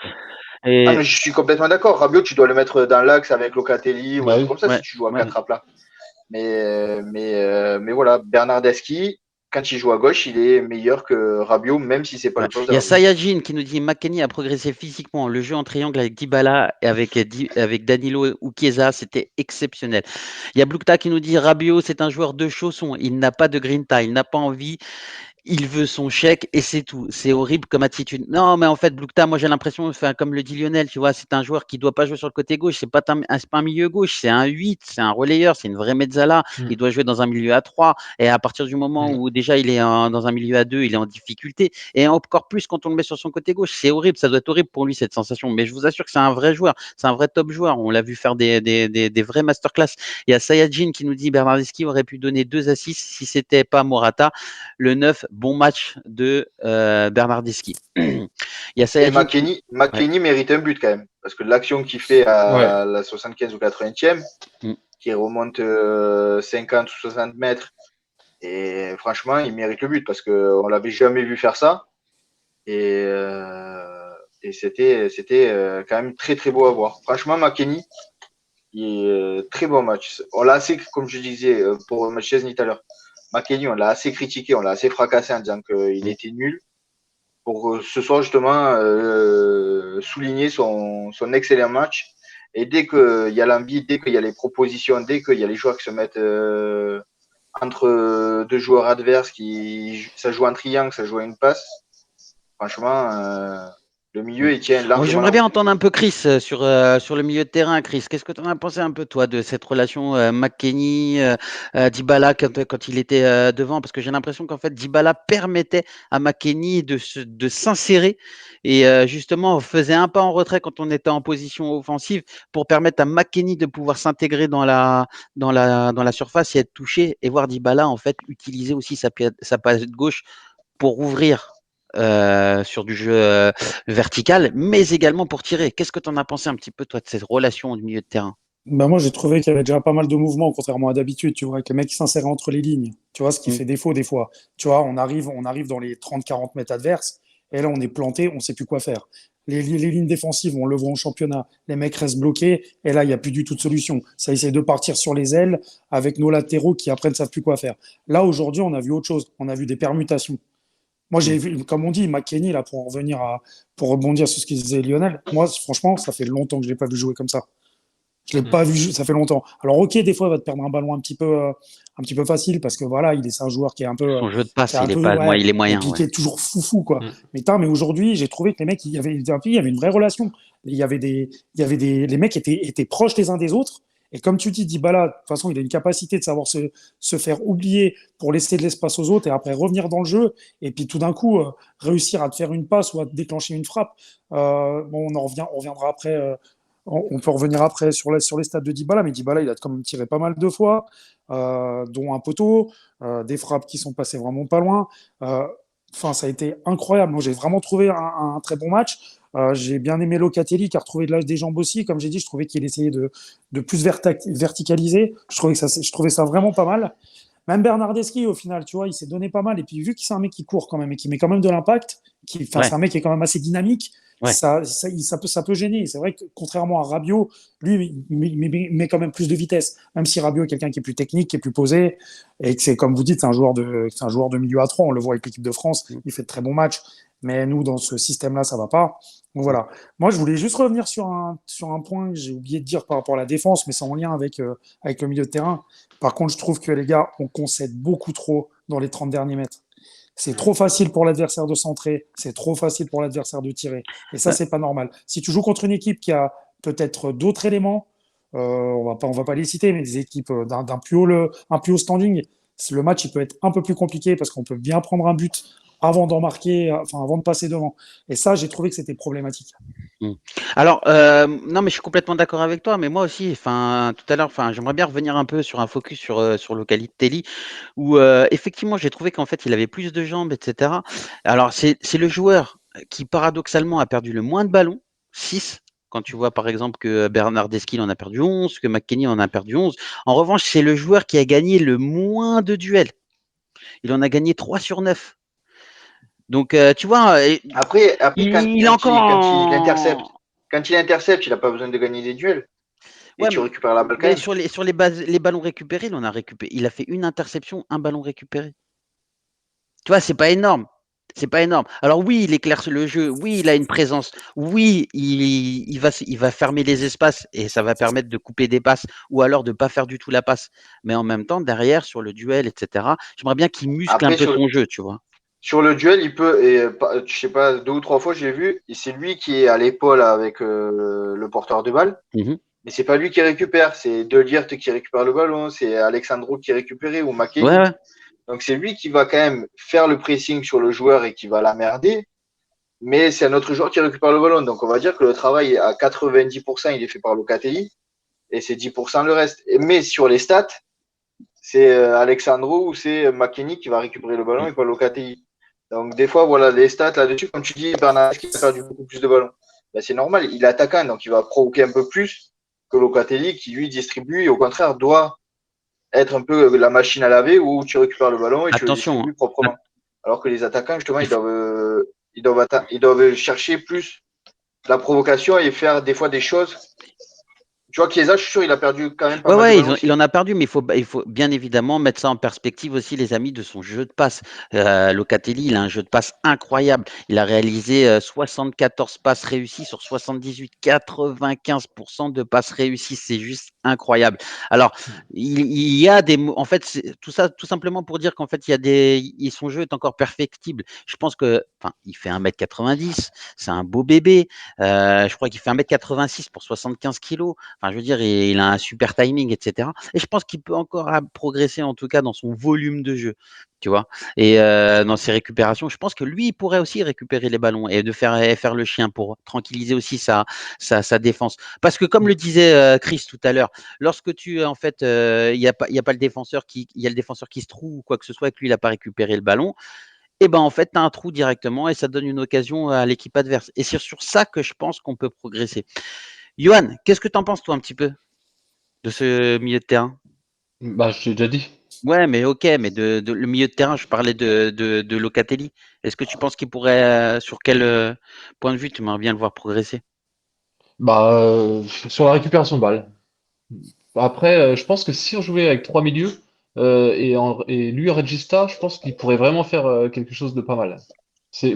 Et... Ah, mais je suis complètement d'accord. Rabiot, tu dois le mettre dans l'axe avec Locatelli ou un truc comme ça si tu joues à 4 à plat. Mais voilà, Bernardeschi, quand il joue à gauche, il est meilleur que Rabiot, même si c'est pas le poste de Il y a Rabiot. Sayajin qui nous dit McKennie a progressé physiquement. Le jeu en triangle avec Dybala et avec Danilo ou Chiesa, c'était exceptionnel. Il y a Blukta qui nous dit Rabiot, c'est un joueur de chaussons. Il n'a pas de grinta, il n'a pas envie. Il veut son chèque et c'est tout. C'est horrible comme attitude. Non, mais en fait, Blukta, moi j'ai l'impression, comme le dit Lionel, tu vois, c'est un joueur qui doit pas jouer sur le côté gauche. C'est pas un milieu gauche, c'est un 8, c'est un relayeur, c'est une vraie mezzala. Il doit jouer dans un milieu à 3. Et à partir du moment où déjà il est dans un milieu à 2, il est en difficulté. Et encore plus quand on le met sur son côté gauche. C'est horrible, ça doit être horrible pour lui cette sensation. Mais je vous assure que c'est un vrai joueur, c'est un vrai top joueur. On l'a vu faire des vrais masterclass. Il y a Sayajin qui nous dit Bernardeschi aurait pu donner 2 assists si c'était pas Morata. Le 9, bon match de Bernardeschi. Il y a Et McKennie mérite un but quand même. Parce que l'action qu'il fait à la 75 ou 80e, qui remonte 50 ou 60 mètres, et franchement, il mérite le but parce qu'on l'avait jamais vu faire ça. Et c'était quand même très très beau à voir. Franchement, McKennie, très bon match. On l'a assez, comme je disais pour Chesney tout à l'heure, McKennie, on l'a assez critiqué, on l'a assez fracassé en disant qu'il était nul. Pour ce soir, justement, souligner son excellent match. Et dès qu'il y a l'envie, dès qu'il y a les propositions, dès qu'il y a les joueurs qui se mettent entre deux joueurs adverses, ça joue en triangle, ça joue à une passe, franchement, le milieu, il tient largement. J'aimerais bien entendre un peu Chris sur le milieu de terrain. Chris, qu'est-ce que tu en as pensé un peu, toi, de cette relation McKennie, Dybala quand il était devant? Parce que j'ai l'impression qu'en fait, Dybala permettait à McKennie de s'insérer et justement faisait un pas en retrait quand on était en position offensive pour permettre à McKennie de pouvoir s'intégrer dans la surface et être touché et voir Dybala en fait utiliser aussi sa passe de gauche pour ouvrir sur du jeu vertical, mais également pour tirer. Qu'est-ce que tu en as pensé un petit peu, toi, de cette relation au milieu de terrain? Ben moi, j'ai trouvé qu'il y avait déjà pas mal de mouvements, contrairement à d'habitude, tu vois, que les mecs s'inséraient entre les lignes. Tu vois, ce qui fait défaut des fois. Tu vois, on arrive dans les 30-40 mètres adverses, et là, on est planté, on sait plus quoi faire. Les lignes défensives, on le voit en championnat, les mecs restent bloqués, et là, il n'y a plus du tout de solution. Ça essaie de partir sur les ailes avec nos latéraux qui après ne savent plus quoi faire. Là, aujourd'hui, on a vu autre chose. On a vu des permutations. Moi, j'ai vu, comme on dit, McKennie, là, pour rebondir sur ce qu'il disait Lionel, moi, franchement, ça fait longtemps que je l'ai pas vu jouer comme ça. Je l'ai pas vu, ça fait longtemps. Alors, ok, des fois, il va te perdre un ballon un petit peu facile parce que voilà, c'est un joueur qui est un peu, Son jeu de passe, il est ouais, moyen. et puis qui est toujours foufou, quoi. Mais aujourd'hui, j'ai trouvé que les mecs, il y avait une vraie relation. Les mecs étaient proches les uns des autres. Et comme tu dis, Dybala, de toute façon, il a une capacité de savoir se faire oublier pour laisser de l'espace aux autres et après revenir dans le jeu. Et puis tout d'un coup, réussir à te faire une passe ou à te déclencher une frappe. Bon, on reviendra après. On peut revenir après sur les stats de Dybala, mais Dybala, il a quand même tiré pas mal de fois, dont un poteau, des frappes qui sont passées vraiment pas loin. Enfin, ça a été incroyable. Moi, j'ai vraiment trouvé un très bon match. J'ai bien aimé Locatelli qui a retrouvé de l'âge des jambes aussi. Comme j'ai dit, je trouvais qu'il essayait de plus verticaliser. Je trouvais ça vraiment pas mal. Même Bernardeschi, au final, tu vois, il s'est donné pas mal. Et puis, vu qu'il c'est un mec qui court quand même et qui met quand même de l'impact, Ouais, c'est un mec qui est quand même assez dynamique. ouais. Ça peut gêner. C'est vrai que contrairement à Rabiot, lui, il met quand même plus de vitesse. Même si Rabiot est quelqu'un qui est plus technique, qui est plus posé, et que c'est, comme vous dites, c'est un joueur de milieu à 3. On le voit avec l'équipe de France. Il fait de très bons matchs. Mais nous, dans ce système-là, ça va pas. Donc voilà. Moi, je voulais juste revenir sur un point que j'ai oublié de dire par rapport à la défense, mais c'est en lien avec le milieu de terrain. Par contre, je trouve que les gars, on concède beaucoup trop dans les 30 derniers mètres. C'est trop facile pour l'adversaire de centrer, c'est trop facile pour l'adversaire de tirer. Et ça, Ouais. c'est pas normal. Si tu joues contre une équipe qui a peut-être d'autres éléments, on va pas les citer, mais des équipes un plus haut standing, le match il peut être un peu plus compliqué parce qu'on peut bien prendre un but avant d'en marquer, enfin avant de passer devant. Et ça, j'ai trouvé que c'était problématique. Mmh. Alors, non, mais je suis complètement d'accord avec toi, mais moi aussi, enfin, tout à l'heure, enfin, j'aimerais bien revenir un peu sur un focus sur Locatelli où, effectivement, j'ai trouvé qu'en fait, il avait plus de jambes et cetera. Alors c'est le joueur qui paradoxalement a perdu le moins de ballons, 6, quand tu vois, par exemple, que Bernardeschi en a perdu 11, que McKennie en a perdu 11. En revanche, c'est le joueur qui a gagné le moins de duels. Il en a gagné 3 sur 9. Donc, tu vois, Après il est encore en quand il intercepte, il n'a pas besoin de gagner des duels. Et ouais, tu récupères la balle quand mais même. sur les ballons récupérés, il a fait une interception, un ballon récupéré. Tu vois, c'est pas énorme. C'est pas énorme. Alors oui, il éclaire le jeu. Oui, il a une présence. Oui, il va fermer les espaces et ça va permettre de couper des passes ou alors de pas faire du tout la passe. Mais en même temps, derrière, sur le duel, etc., j'aimerais bien qu'il muscle un Après, peu son jeu, tu vois. sur le duel, il peut, et je sais pas, 2 ou 3 fois, j'ai vu, et c'est lui qui est à l'épaule avec le porteur de balle. Mhm. Mais c'est pas lui qui récupère, c'est De Ligt qui récupère le ballon, c'est Alexandro qui récupère ou Ouais, McKennie. ouais. Donc c'est lui qui va quand même faire le pressing sur le joueur et qui va l'emmerder. Mais c'est un autre joueur qui récupère le ballon. Donc on va dire que le travail à 90%, il est fait par Locatelli et c'est 10% le reste. Mais sur les stats, c'est Alexandro ou c'est McKennie qui va récupérer le ballon et pas Locatelli. Donc des fois, voilà, les stats là-dessus, comme tu dis, Bernard qui a perdu beaucoup plus de ballons. Ben, c'est normal, il est attaquant, donc il va provoquer un peu plus que Locatelli qui lui distribue et au contraire doit être un peu la machine à laver où tu récupères le ballon et tu le Attention, distribues hein. proprement. Alors que les attaquants, justement, Il faut- ils doivent chercher plus la provocation et faire des fois des choses. Tu vois, Chiesa, je suis sûr, il a perdu quand même pas Ouais, mal de ouais, ballons il aussi. en a perdu, mais il faut bien évidemment mettre ça en perspective aussi, les amis, de son jeu de passe. Locatelli, il a un jeu de passe incroyable. Il a réalisé 74 passes réussies sur 78, 95% de passes réussies. C'est juste incroyable. Alors, il y a en fait, c'est tout ça, tout simplement pour dire qu'en fait, son jeu est encore perfectible. Je pense que, enfin, il fait 1m90, c'est un beau bébé. Je crois qu'il fait 1m86 pour 75 kilos. Enfin, je veux dire, il a un super timing, etc. Et je pense qu'il peut encore progresser, en tout cas, dans son volume de jeu, tu vois. Et dans ses récupérations, je pense que lui, il pourrait aussi récupérer les ballons et de faire le chien pour tranquilliser aussi sa défense. Parce que, comme le disait Chris tout à l'heure, lorsque en fait, il n'y a pas le défenseur il y a le défenseur qui se trouve ou quoi que ce soit, et que lui, il n'a pas récupéré le ballon, et ben en fait, tu as un trou directement et ça donne une occasion à l'équipe adverse. Et c'est sur ça que je pense qu'on peut progresser. Johan, qu'est-ce que tu en penses, toi, un petit peu, de ce milieu de terrain? Bah, je t'ai déjà dit. Ouais, mais ok, mais le milieu de terrain, je parlais de Locatelli. Est-ce que tu penses qu'il pourrait, sur quel point de vue, tu aimerais bien le voir progresser? Bah, sur la récupération de balles. Après, je pense que si on jouait avec trois milieux et lui, Regista, je pense qu'il pourrait vraiment faire quelque chose de pas mal.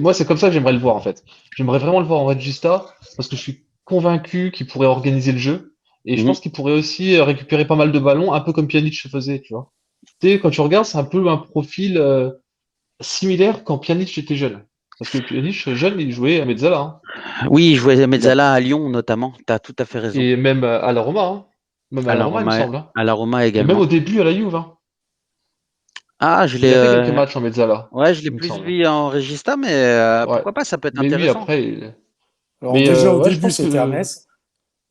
Moi, c'est comme ça que j'aimerais le voir en fait. J'aimerais vraiment le voir en Regista parce que je suis convaincu qu'il pourrait organiser le jeu et je Mhm. pense qu'il pourrait aussi récupérer pas mal de ballons, un peu comme Pjanic le faisait, tu vois. Tu sais, quand tu regardes, c'est un peu un profil similaire quand Pjanic était jeune. Parce que Pjanic, jeune, il jouait à Mezzala, hein. Oui, je jouais Il a, Mezzala à Lyon, notamment. Tu as tout à fait raison. et même à la Roma, hein. Même à À la la Roma, il me Roma, semble, hein. à la Roma Et même également. au début à la Juve, hein. Ah, je Il l'ai, a fait quelques matchs en Mezzala, ouais, je l'ai il me plus semble. vu en Regista, mais Ouais. pourquoi pas, ça peut être Mais oui, intéressant. après. Alors Mais déjà au ouais, je début, pense c'était à que. Metz.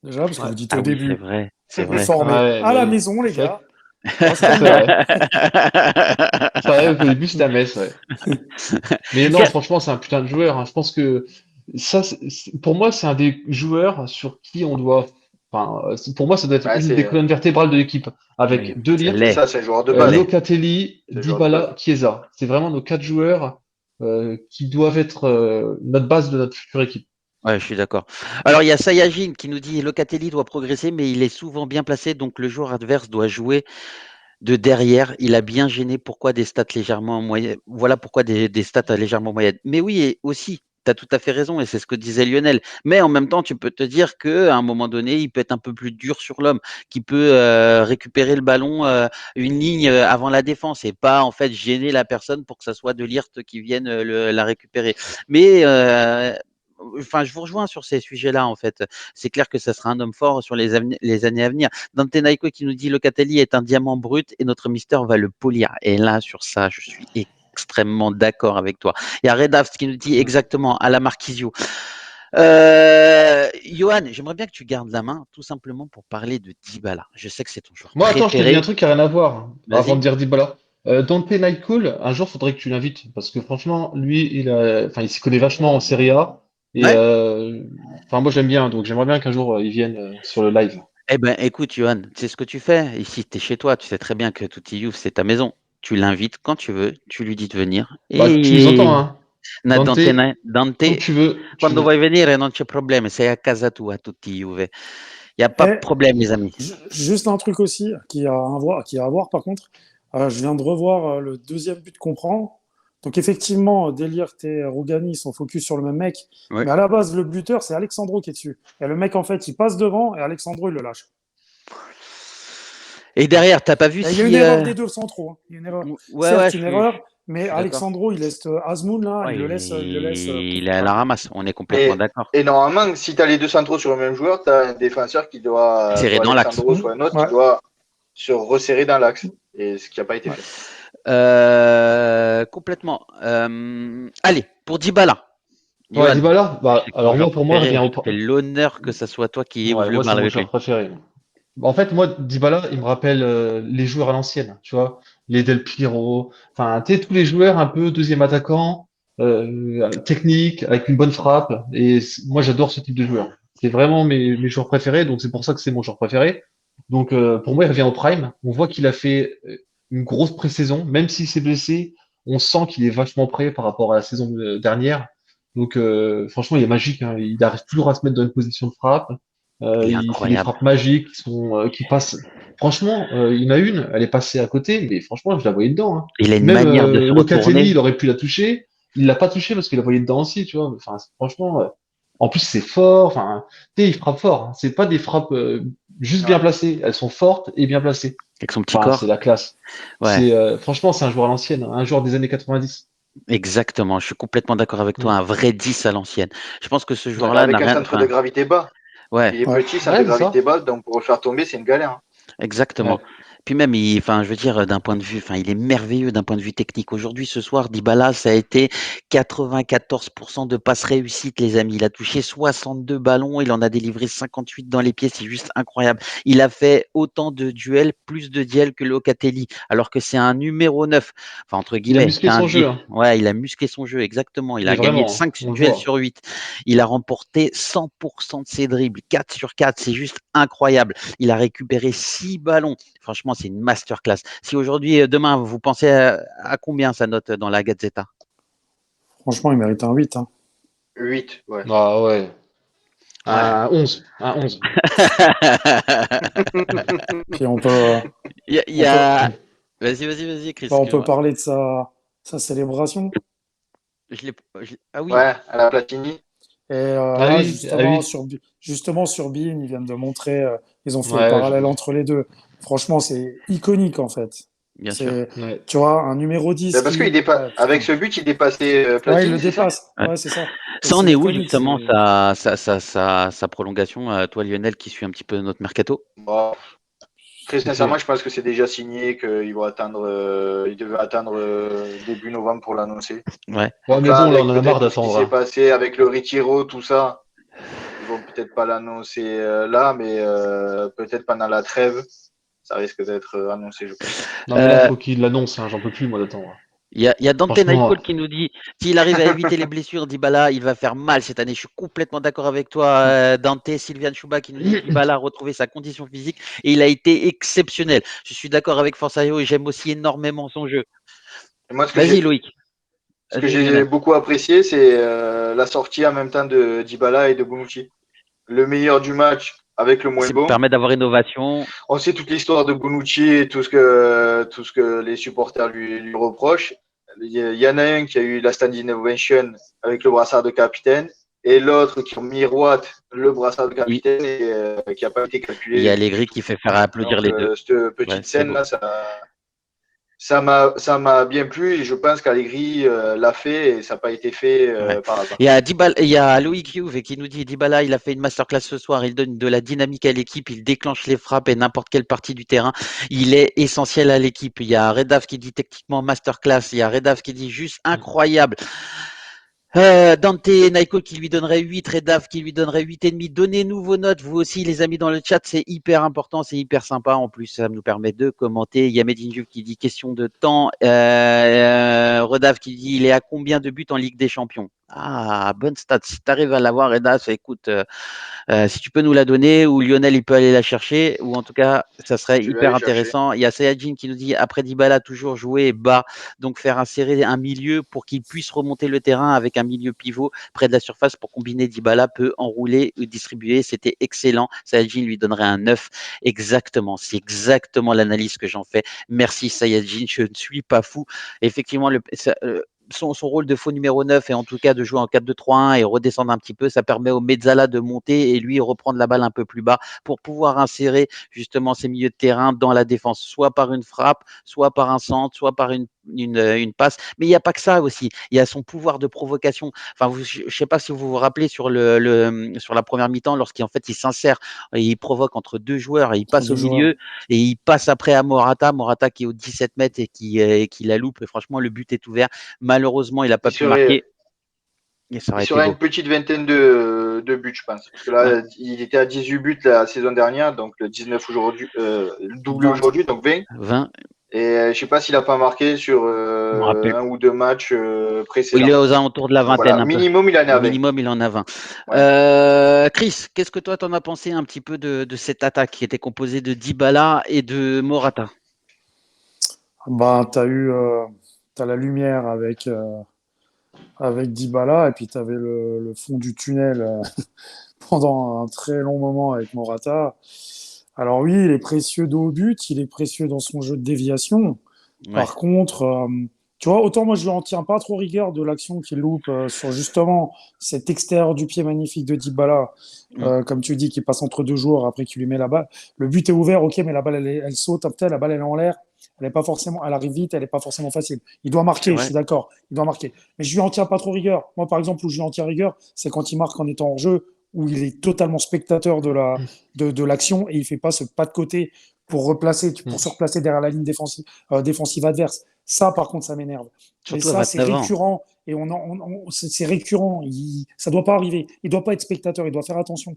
Déjà, parce que Ouais. vous dites Ah au oui, c'est début, vrai, c'est c'était vrai. formé Ouais, à bah la oui. maison, les C'est vrai, gars. On va se c'est calmer. vrai. C'est vrai qu'au début, c'était à Metz, ouais. Mais non, Quel- franchement, c'est un putain de joueur, hein. Je pense que ça, pour moi, c'est un des joueurs sur qui on doit. Enfin, pour moi, ça doit être Ouais, une des colonnes vertébrales de l'équipe. Oui. Avec De Ça Ligt, c'est l'est, ça, c'est un joueur de ça base. l'est. Locatelli, C'est un joueur de base. Dybala, Chiesa. C'est vraiment nos quatre joueurs qui doivent être notre base de notre future équipe. Ouais, je suis d'accord. Alors, il y a Sayajin qui nous dit Locatelli doit progresser, mais il est souvent bien placé, donc le joueur adverse doit jouer de derrière. Il a bien gêné. Pourquoi des stats légèrement moyennes? Voilà pourquoi des stats légèrement moyennes. Mais oui, et aussi, tu as tout à fait raison, et c'est ce que disait Lionel. Mais en même temps, tu peux te dire qu'à un moment donné, il peut être un peu plus dur sur l'homme, qui peut récupérer le ballon une ligne avant la défense et pas en fait gêner la personne pour que ça soit De Ligt qui vienne la récupérer. Mais enfin, je vous rejoins sur ces sujets-là, en fait. C'est clair que ça sera un homme fort sur les années à venir. Dante Naiko qui nous dit Locatelli est un diamant brut et notre Mister va le polir. Et là, sur ça, je suis extrêmement d'accord avec toi. Il y a Redaft qui nous dit exactement à la Marquisio. Johan, j'aimerais bien que tu gardes la main, tout simplement pour parler de Dybala. Je sais que c'est ton joueur Moi, attends, je te dis un préféré. truc qui n'a rien à voir avant de Vas-y. dire Dybala. Dante Nightcall, un jour, faudrait que tu l'invites parce que franchement, lui, enfin, il s'y connaît vachement en Serie A et Ouais. enfin, moi, j'aime bien, donc j'aimerais bien qu'un jour il vienne sur le live. Eh ben, écoute, Johan, tu sais ce que tu fais? Ici, tu es chez toi, tu sais très bien que Tutti Youth, c'est ta maison. Tu l'invites quand tu veux, tu lui dis de venir. Bah, tu nous entends, Et hein. Dante, Dante, quand tu veux, tu quando viens. vuoi venire non c'è problema, sei a casa tua, Tutti Juve. Il n'y a pas de Et problème, les amis. juste un truc aussi qui a à voir par contre. Je viens de revoir le deuxième but qu'on prend. Donc effectivement, Delirte et Rougani sont focus sur le même mec. Ouais. Mais à la base, le buteur, c'est Alexandro qui est dessus. Et le mec, en fait, il passe devant et Alexandro, il le lâche. Et derrière, t'as pas vu Et il y a une si. erreur des deux centraux. Hein. Il y a une erreur. Ouais, Certes, je une suis, je erreur, mais suis d'accord. Alexandro, il laisse Azmoun, là, Ouais, il le laisse il est à la tranquille. ramasse, on est complètement Et, d'accord. et normalement, si tu as les deux centraux sur le même joueur, tu as un défenseur qui doit, Serré soit dans l'axe. Alexandro, soit un autre, qui Ouais. doit se resserrer dans l'axe. Et ce qui n'a pas été Ouais. fait. Complètement. Allez, pour Dybala. Ouais, Johan, Dybala, je bah, sais que c'est ton alors joueur moi, pour moi, il revient préféré. au. Je te fais l'honneur que ça soit toi qui ouvre Ouais, le moi, c'est bal mon avec joueur lui. préféré. En fait, moi, Dybala, il me rappelle les joueurs à l'ancienne, tu vois, les Del Piero, enfin, tu sais, tous les joueurs un peu deuxième attaquant, technique, avec une bonne frappe. Et moi, j'adore ce type de joueur. C'est vraiment mes joueurs préférés, donc c'est pour ça que c'est mon joueur préféré. Donc, pour moi, il revient au prime. On voit qu'il a fait une grosse pré-saison, même s'il s'est blessé, on sent qu'il est vachement prêt par rapport à la saison dernière. Donc, franchement, il est magique, hein. Il arrive toujours à se mettre dans une position de frappe. Il est Il fait des incroyable. frappes magiques qui passent. Franchement, il y en a une, elle est passée à côté, mais franchement, je la voyais dedans, hein. Il a une Même manière de se Locatelli, retourner. il aurait pu la toucher. Il l'a pas touché parce qu'il la voyait dedans aussi, tu vois. Enfin, franchement, en plus, c'est fort. Enfin, tu sais, il frappe fort, hein. C'est pas des frappes juste bien Ouais. placées. Elles sont fortes et bien placées. Avec son petit Enfin, c'est corps. la classe. Ouais, Franchement, c'est un joueur à l'ancienne, hein, un joueur des années 90. exactement. Je suis complètement d'accord avec toi. Mm. Un vrai 10 à l'ancienne. Je pense que ce Ouais. joueur-là n'a Avec un rien. centre de Enfin, gravité bas. ouais. Il est Ouais. petit, centre de Ouais, c'est gravité ça. bas, donc pour le faire tomber, c'est une galère. Hein. Exactement. Ouais. Puis même, enfin, je veux dire, d'un point de vue, enfin, il est merveilleux d'un point de vue technique. Aujourd'hui, ce soir, Dybala, ça a été 94% de passes réussites, les amis. Il a touché 62 ballons, il en a délivré 58 dans les pieds, c'est juste incroyable. Il a fait autant de duels, plus de duels que Locatelli, alors que c'est un numéro 9. Enfin, entre Il a guillemets, musclé c'est un son 10. jeu, hein. Ouais, il a musclé son jeu, exactement. Il Mais a gagné vraiment, hein, 5 on le duels voit. sur 8. Il a remporté 100% de ses dribbles, 4 sur 4. C'est juste incroyable. Il a récupéré 6 ballons. Franchement, c'est une masterclass. Si aujourd'hui, demain, vous pensez à combien ça note dans la Gazzetta? Franchement, il mérite un 8. Hein. 8, ouais. Ah ouais. Ouais. Un 11. Un 11. Puis on peut, Il y on peut, a... Vas-y, Chris, on peut excuse-moi. parler de sa célébration. Ah oui, Ouais, à la Platini. Et Ah là, oui, ah oui. justement sur Bein, ils viennent de montrer, ils ont fait le Ouais, j'ai parallèle vu. entre les deux. Franchement, c'est iconique en fait. bien sûr. C'est, Ouais. tu vois, un numéro 10 Parce qui, qu'il dépasse, ouais, avec putain. ce but, il dépassait Ouais, il le Platini, c'est ça? dépasse. Ouais. Ouais, c'est ça. Et Ça en c'est est où iconique. justement C'est, sa prolongation, toi Lionel qui suit un petit peu notre mercato? Bon, très C'est- sincèrement, je pense que c'est déjà signé, qu'il va attendre, il devait attendre début novembre pour l'annoncer. Ouais. Ouais, Donc mais là, bon, là, on avec en a marre peut-être tout ce qui d'attendre, s'est hein. passé avec le Retiro, tout ça, ils vont peut-être pas l'annoncer là, mais peut-être pendant la trêve, ça risque d'être annoncé, je pense. Non, mais là, Euh, faut qu'il l'annonce, hein. J'en peux plus, moi, d'attendre. il y a Dante Franchement, Nightcall qui nous dit s'il arrive à éviter les blessures, Dybala, il va faire mal cette année. Je suis complètement d'accord avec toi, Dante. Sylviane Chouba qui nous dit Dybala a retrouvé sa condition physique et il a été exceptionnel. Je suis d'accord avec Forsayo et j'aime aussi énormément son jeu. Et moi, ce que Vas-y, j'ai, Loïc. Ce que Vas-y, j'ai Lionel. beaucoup apprécié, c'est la sortie en même temps de Dybala et de Bonucci. Le meilleur du match avec le moins Ça bon. permet d'avoir innovation. On sait toute l'histoire de Bonucci et tout ce que les supporters lui reprochent. Il y en a un qui a eu la standing ovation avec le brassard de capitaine et l'autre qui miroite le brassard de Il capitaine et qui n'a pas été il y a calculé du Allegri tout. qui fait faire applaudir Donc, les deux. cette Ouais, petite c'est beau. scène-là, ça m'a bien plu et je pense qu'Allegri l'a fait et ça n'a pas été fait Ouais. par hasard. Il y a Loïc Youve qui nous dit Dybala, il a fait une masterclass ce soir, il donne de la dynamique à l'équipe, il déclenche les frappes et n'importe quelle partie du terrain. Il est essentiel à l'équipe. Il y a Redaf qui dit techniquement masterclass, il y a Redaf qui dit juste incroyable. Dante Naiko qui lui donnerait 8, Redaf qui lui donnerait 8,5. Donnez-nous vos notes, vous aussi les amis dans le chat, c'est hyper important, c'est hyper sympa. En plus, ça nous permet de commenter. Il y a Medinjuv qui dit question de temps. Redaf qui dit il est à combien de buts en Ligue des Champions? Ah, bonne stat. Si tu arrives à l'avoir, Redaf, écoute, si tu peux nous la donner, ou Lionel il peut aller la chercher, ou en tout cas, ça serait Je vais hyper aller chercher. intéressant. Il y a Sayajin qui nous dit après Dybala, toujours jouer bas, donc faire insérer un milieu pour qu'il puisse remonter le terrain avec un milieu pivot près de la surface pour combiner Dybala, peut enrouler ou distribuer. C'était excellent. Sayajin lui donnerait un 9. Exactement. C'est exactement l'analyse que j'en fais. Merci Sayajin. Je ne suis pas fou. Effectivement, son rôle de faux numéro 9 et en tout cas de jouer en 4-2-3-1 et redescendre un petit peu, ça permet au Mezzala de monter et lui reprendre la balle un peu plus bas pour pouvoir insérer justement ses milieux de terrain dans la défense, soit par une frappe, soit par un centre, soit par une passe. Mais il n'y a pas que ça aussi. Il y a son pouvoir de provocation. Enfin, je ne sais pas si vous vous rappelez sur sur la première mi-temps, lorsqu'en fait il s'insère, il provoque entre deux joueurs et il passe de au joueurs. milieu et il passe après à Morata. Morata qui est au 17 mètres et qui la loupe. Et franchement, le but est ouvert. Malheureusement, il n'a pas Il pu serait, marquer et ça il aurait été serait à beau. une petite vingtaine de buts, je pense. Parce que Ouais, là, il était à 18 buts la saison dernière, donc le 19 aujourd'hui, le doublé 20. aujourd'hui, donc 20. 20, Et je sais pas s'il a pas marqué sur je me rappelle. un ou deux matchs Il est précédents. aux alentours de la Donc vingtaine voilà, un peu. minimum, il en est à 20. Minimum, il en a 20. Ouais. Chris, qu'est-ce que toi t'en as pensé un petit peu de cette attaque qui était composée de Dybala et de Morata? Bah, t'as la lumière avec Dybala, et puis t'avais le fond du tunnel pendant un très long moment avec Morata. Alors oui, il est précieux dos au but, il est précieux dans son jeu de déviation. Ouais. Par contre, tu vois, autant moi je lui en tiens pas trop rigueur de l'action qu'il loupe sur justement cet extérieur du pied magnifique de Dybala, Mm. comme tu dis, qui passe entre deux joueurs après qu'il lui met la balle. Le but est ouvert, ok, mais la balle elle saute, peut-être la balle elle est en l'air, elle est pas forcément, elle arrive vite, elle est pas forcément facile. Il doit C'est marquer, je vrai. suis d'accord, il doit marquer. Mais je lui en tiens pas trop rigueur. Moi, par exemple, où je lui en tiens rigueur, c'est quand il marque en étant hors jeu, où il est totalement spectateur de l'action et il fait pas ce pas de côté pour pour se replacer derrière la ligne défensive adverse. Ça, par contre, ça m'énerve. Mais Surtout à ça, c'est 29 ans. récurrent et c'est récurrent. Ça doit pas arriver. Il doit pas être spectateur. Il doit faire attention.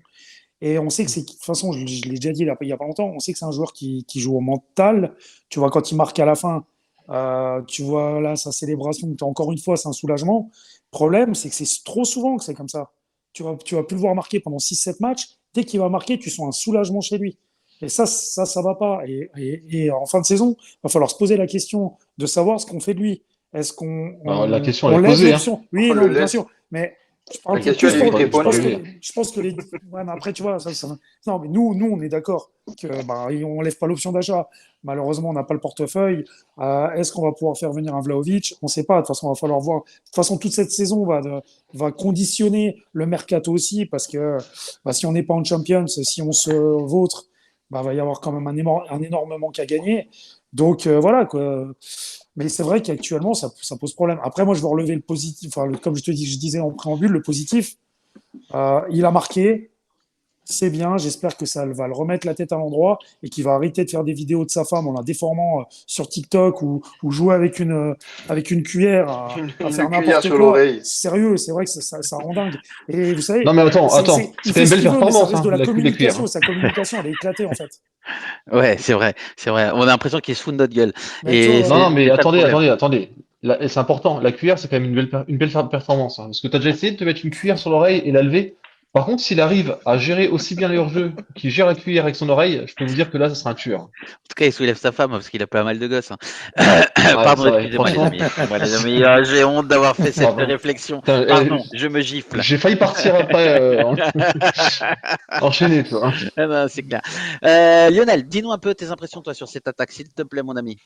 Et on sait que c'est, de toute façon, je l'ai déjà dit il y a pas longtemps, on sait que c'est un joueur qui joue au mental. Tu vois, quand il marque à la fin, tu vois là sa célébration, encore une fois, c'est un soulagement. Le problème, c'est que c'est trop souvent que c'est comme ça. Tu vas plus le voir marquer pendant 6 7 matchs. Dès qu'il va marquer, tu sens un soulagement chez lui. Et ça va pas. Et en fin de saison, il va falloir se poser la question de savoir ce qu'on fait de lui. Est-ce Alors, la question, elle on est laisse posée, hein. l'option? On Oui, le non, bien laisse. sûr. Mais je La parle question, plus elle est vite pour. Faut pas répondue. Je pense que les. Ouais, mais après, tu vois, non, mais nous, on est d'accord que bah, on lève pas l'option d'achat. Malheureusement, on n'a pas le portefeuille. Est-ce qu'on va pouvoir faire venir un Vlahovic? On ne sait pas. De toute façon, il va falloir voir. De toute façon, toute cette saison va conditionner le mercato aussi, parce que bah, si on n'est pas en Champions, si on se vautre, bah, il va y avoir quand même un énorme manque à gagner. Donc voilà, quoi. Mais c'est vrai qu'actuellement, ça pose problème. Après, moi, je veux relever le positif. Enfin, comme je disais en préambule, le positif. Il a marqué, c'est bien. J'espère que ça va le remettre la tête à l'endroit et qu'il va arrêter de faire des vidéos de sa femme en la déformant sur TikTok ou jouer avec une cuillère à faire Une cuillère n'importe sur quoi. l'oreille. Sérieux, c'est vrai que ça rend dingue. Et vous Non, savez, mais attends. C'est il quand fait même ce belle qu'il veut, mais ça performance, reste hein, de la les cuirs, communication. hein. Sa communication, elle est éclatée en fait. Ouais, c'est vrai, c'est vrai. On a l'impression qu'il se fout de notre gueule. Mais tu Et vois, Non, non, mais c'est ça le problème. attendez. Et c'est important. La cuillère, c'est quand même une belle performance, hein. Parce que tu as déjà essayé de te mettre une cuillère sur l'oreille et la lever? Par contre, s'il arrive à gérer aussi bien les hors-jeux qu'il gère la cuillère avec son oreille, je peux vous dire que là, ça sera un tueur. En tout cas, il soulève sa femme parce qu'il a pas mal de gosses. Hein. Ouais, Pardon, c'est vrai, excusez-moi les franchement. amis. Excusez-moi les amis. J'ai honte d'avoir fait cette Pardon. réflexion. Putain, Pardon, je me gifle. j'ai failli partir après, enchaîner, tu vois. Ah ben, c'est clair. Lionel, dis-nous un peu tes impressions toi sur cette attaque, s'il te plaît, mon ami.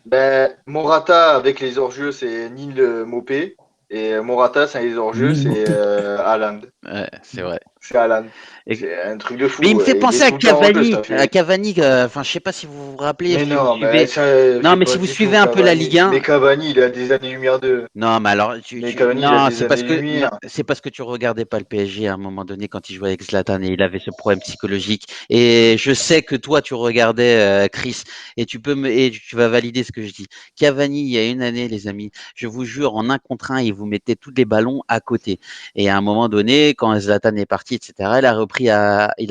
Ben, Morata avec les hors-jeux, c'est Neil Mopé. Et Morata, sans les hors-jeux, Neil c'est Maupay. Haaland. Ouais, c'est vrai. C'est Haaland. Et- C'est un truc de fou. Mais il me fait Et il penser est à tout le temps hors-jeu, Cavani. ça À fait. Cavani, enfin, je sais pas si vous vous rappelez, Mais si vous non, mais suivez. ça Non, fait mais pas si vous du tout suivez un peu la Cavani. Ligue 1. Mais Cavani, il a des années-lumière de. Non, mais alors, Mais Cavani, il a non, des non, années-lumière. c'est parce que tu regardais pas le PSG à un moment donné quand il jouait avec Zlatan et il avait ce problème psychologique. Et je sais que toi, tu regardais Chris et et tu vas valider ce que je dis. Cavani, il y a une année, les amis, je vous jure, en un contre un, il vous mettait tous les ballons à côté. Et à un moment donné, quand Zlatan est parti, etc., il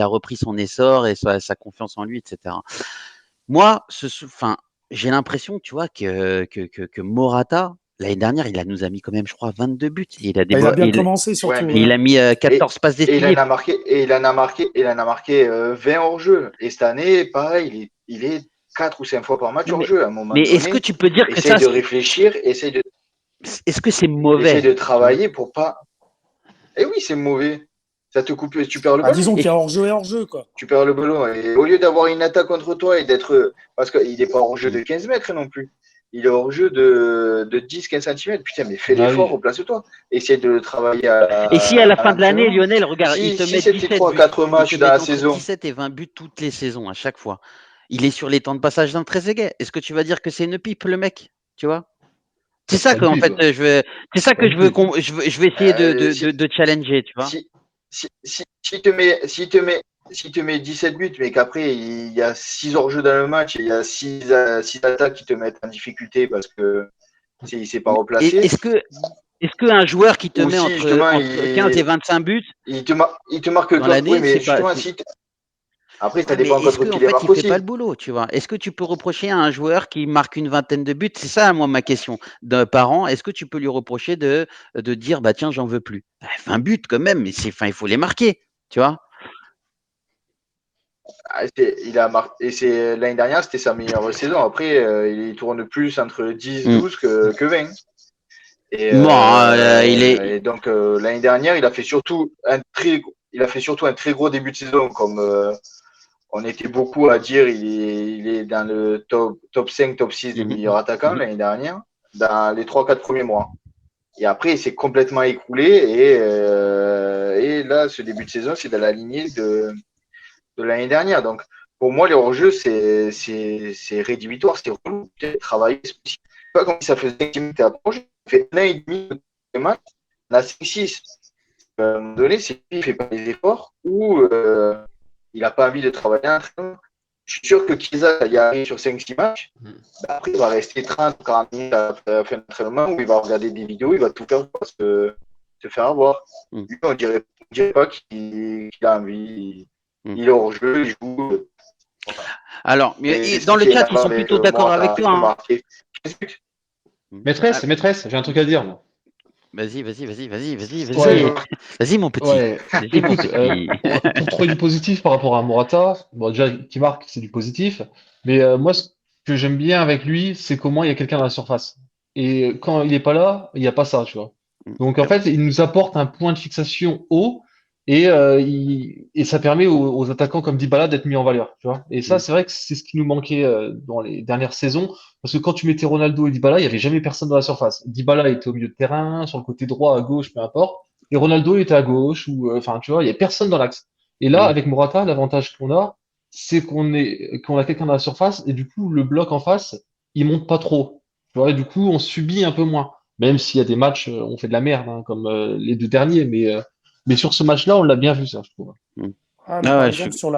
a repris son essor et sa confiance en lui, etc. Moi, enfin, j'ai l'impression, tu vois, que Morata, l'année dernière, nous a mis quand même, je crois, 22 buts. Et Bah, il a bien commencé Ouais, surtout. mais. il a mis Et, 14 passes et décisives. il en a marqué 20 hors jeu. Et cette année, pareil, il est 4 ou 5 fois par match Non, hors jeu. À un moment mais est-ce que donné, tu peux dire que essaye ça, de réfléchir, est-ce que c'est essaye mauvais, de tu vois? travailler pour pas. Eh oui, c'est mauvais. Ça te coupe, tu perds le Bah, ballon. disons qu'il Et, y a hors-jeu et hors-jeu, quoi. Tu perds le ballon. Et au lieu d'avoir une attaque contre toi et d'être. Parce qu'il n'est pas hors jeu de 15 mètres non plus. Il est hors jeu de 10-15 cm. Putain, mais fais Ah l'effort, oui. replace-toi. Essaye de travailler et si à la à fin de l'année, l'entraînement. Lionel, regarde, il te Si met c'était 17 3 buts, 4 il te matchs dans met la entre saison, 17 et 20 buts toutes les saisons, à chaque fois. Il est sur les temps de passage d'un Trezeguet. Est-ce que tu vas dire que c'est une pipe, le mec? Tu vois? C'est Ça, c'est ça pas une qu'en pub. fait, c'est ça C'est pas que une pub. je vais essayer si, de challenger, tu vois? si, si te met 17 buts, mais qu'après il y a 6 hors-jeu dans le match et il y a 6 attaques qui te mettent en difficulté parce que il ne s'est pas Mais replacé, est-ce qu'un joueur qui te ou met si justement entre 15 et 25 buts il te marque dans toi. Oui, l'année, mais c'est pas. justement, après, ça Ouais, mais dépend est-ce contre que en qui les fait il marque fait pas le aussi. boulot, tu vois? Est-ce que tu peux reprocher à un joueur qui marque une vingtaine de buts? C'est ça, moi, ma question. Par an, est-ce que tu peux lui reprocher de dire bah tiens, j'en veux plus? 20 buts quand même, mais enfin, il faut les marquer, tu vois? Ah, il a marqué, et l'année dernière, c'était sa meilleure saison. Après, il tourne plus entre 10, Mm. 12 que 20. Et, Bon, donc l'année dernière, il a fait surtout un très gros début de saison, comme on était beaucoup à dire, il est dans le top 5, top 6 des Mhm, meilleurs attaquants mhm. l'année dernière, dans les 3-4 premiers mois. Et après, il s'est complètement écroulé. Et là, ce début de saison, c'est dans la lignée de l'année dernière. Donc, pour moi, les hors-jeux, c'est rédhibitoire, c'est relou. Travailler, c'est pas comme si ça faisait 5 minutes à proche. Il fait un an et demi de match, on a 5-6. À un moment donné, c'est lui, il fait pas les efforts ou il n'a pas envie de travailler un entraînement. Je suis sûr que Kiza, il arrive sur 5-6 matchs. Bah, après, il va rester 30, 40 minutes à la fin de l'entraînement où il va regarder des vidéos, il va tout faire pour se faire avoir. Mm. Lui, on dirait pas qu'il a envie. Mm. Il est hors jeu, il joue. Voilà. Alors, Et dans ce le qui est chat, ils énervant sont avec plutôt d'accord avec Morata, toi, il a hein. marqué 15 buts. Mm. Ah, Maîtresse, j'ai un truc à dire, moi. vas-y, vas-y, vas-y, vas-y, vas-y, Ouais, vas-y. ouais. Vas-y, mon petit. Ouais, Vas-y, mon écoute, petit. pour trouver du positif par rapport à Morata, bon, déjà, qui marque, c'est du positif, mais moi, ce que j'aime bien avec lui, c'est comment il y a quelqu'un dans la surface. Et quand il n'est pas là, il n'y a pas ça, tu vois. Donc, en fait, il nous apporte un point de fixation haut et ça permet aux attaquants comme Dybala d'être mis en valeur, tu vois. Et ça, Mm. c'est vrai que c'est ce qui nous manquait dans les dernières saisons, parce que quand tu mettais Ronaldo et Dybala, il n'y avait jamais personne dans la surface. Dybala était au milieu de terrain, sur le côté droit, à gauche, peu importe. Et Ronaldo était à gauche, ou enfin, tu vois, il y a personne dans l'axe. Et là, Mm. avec Morata, l'avantage qu'on a, c'est qu'on a quelqu'un dans la surface, et du coup, le bloc en face, il monte pas trop. Tu vois, et du coup, on subit un peu moins. Même s'il y a des matchs, on fait de la merde, hein, comme les deux derniers, mais sur ce match-là, on l'a bien vu, ça, je trouve. Mm. Ah, mais Ah par ouais, exemple, sur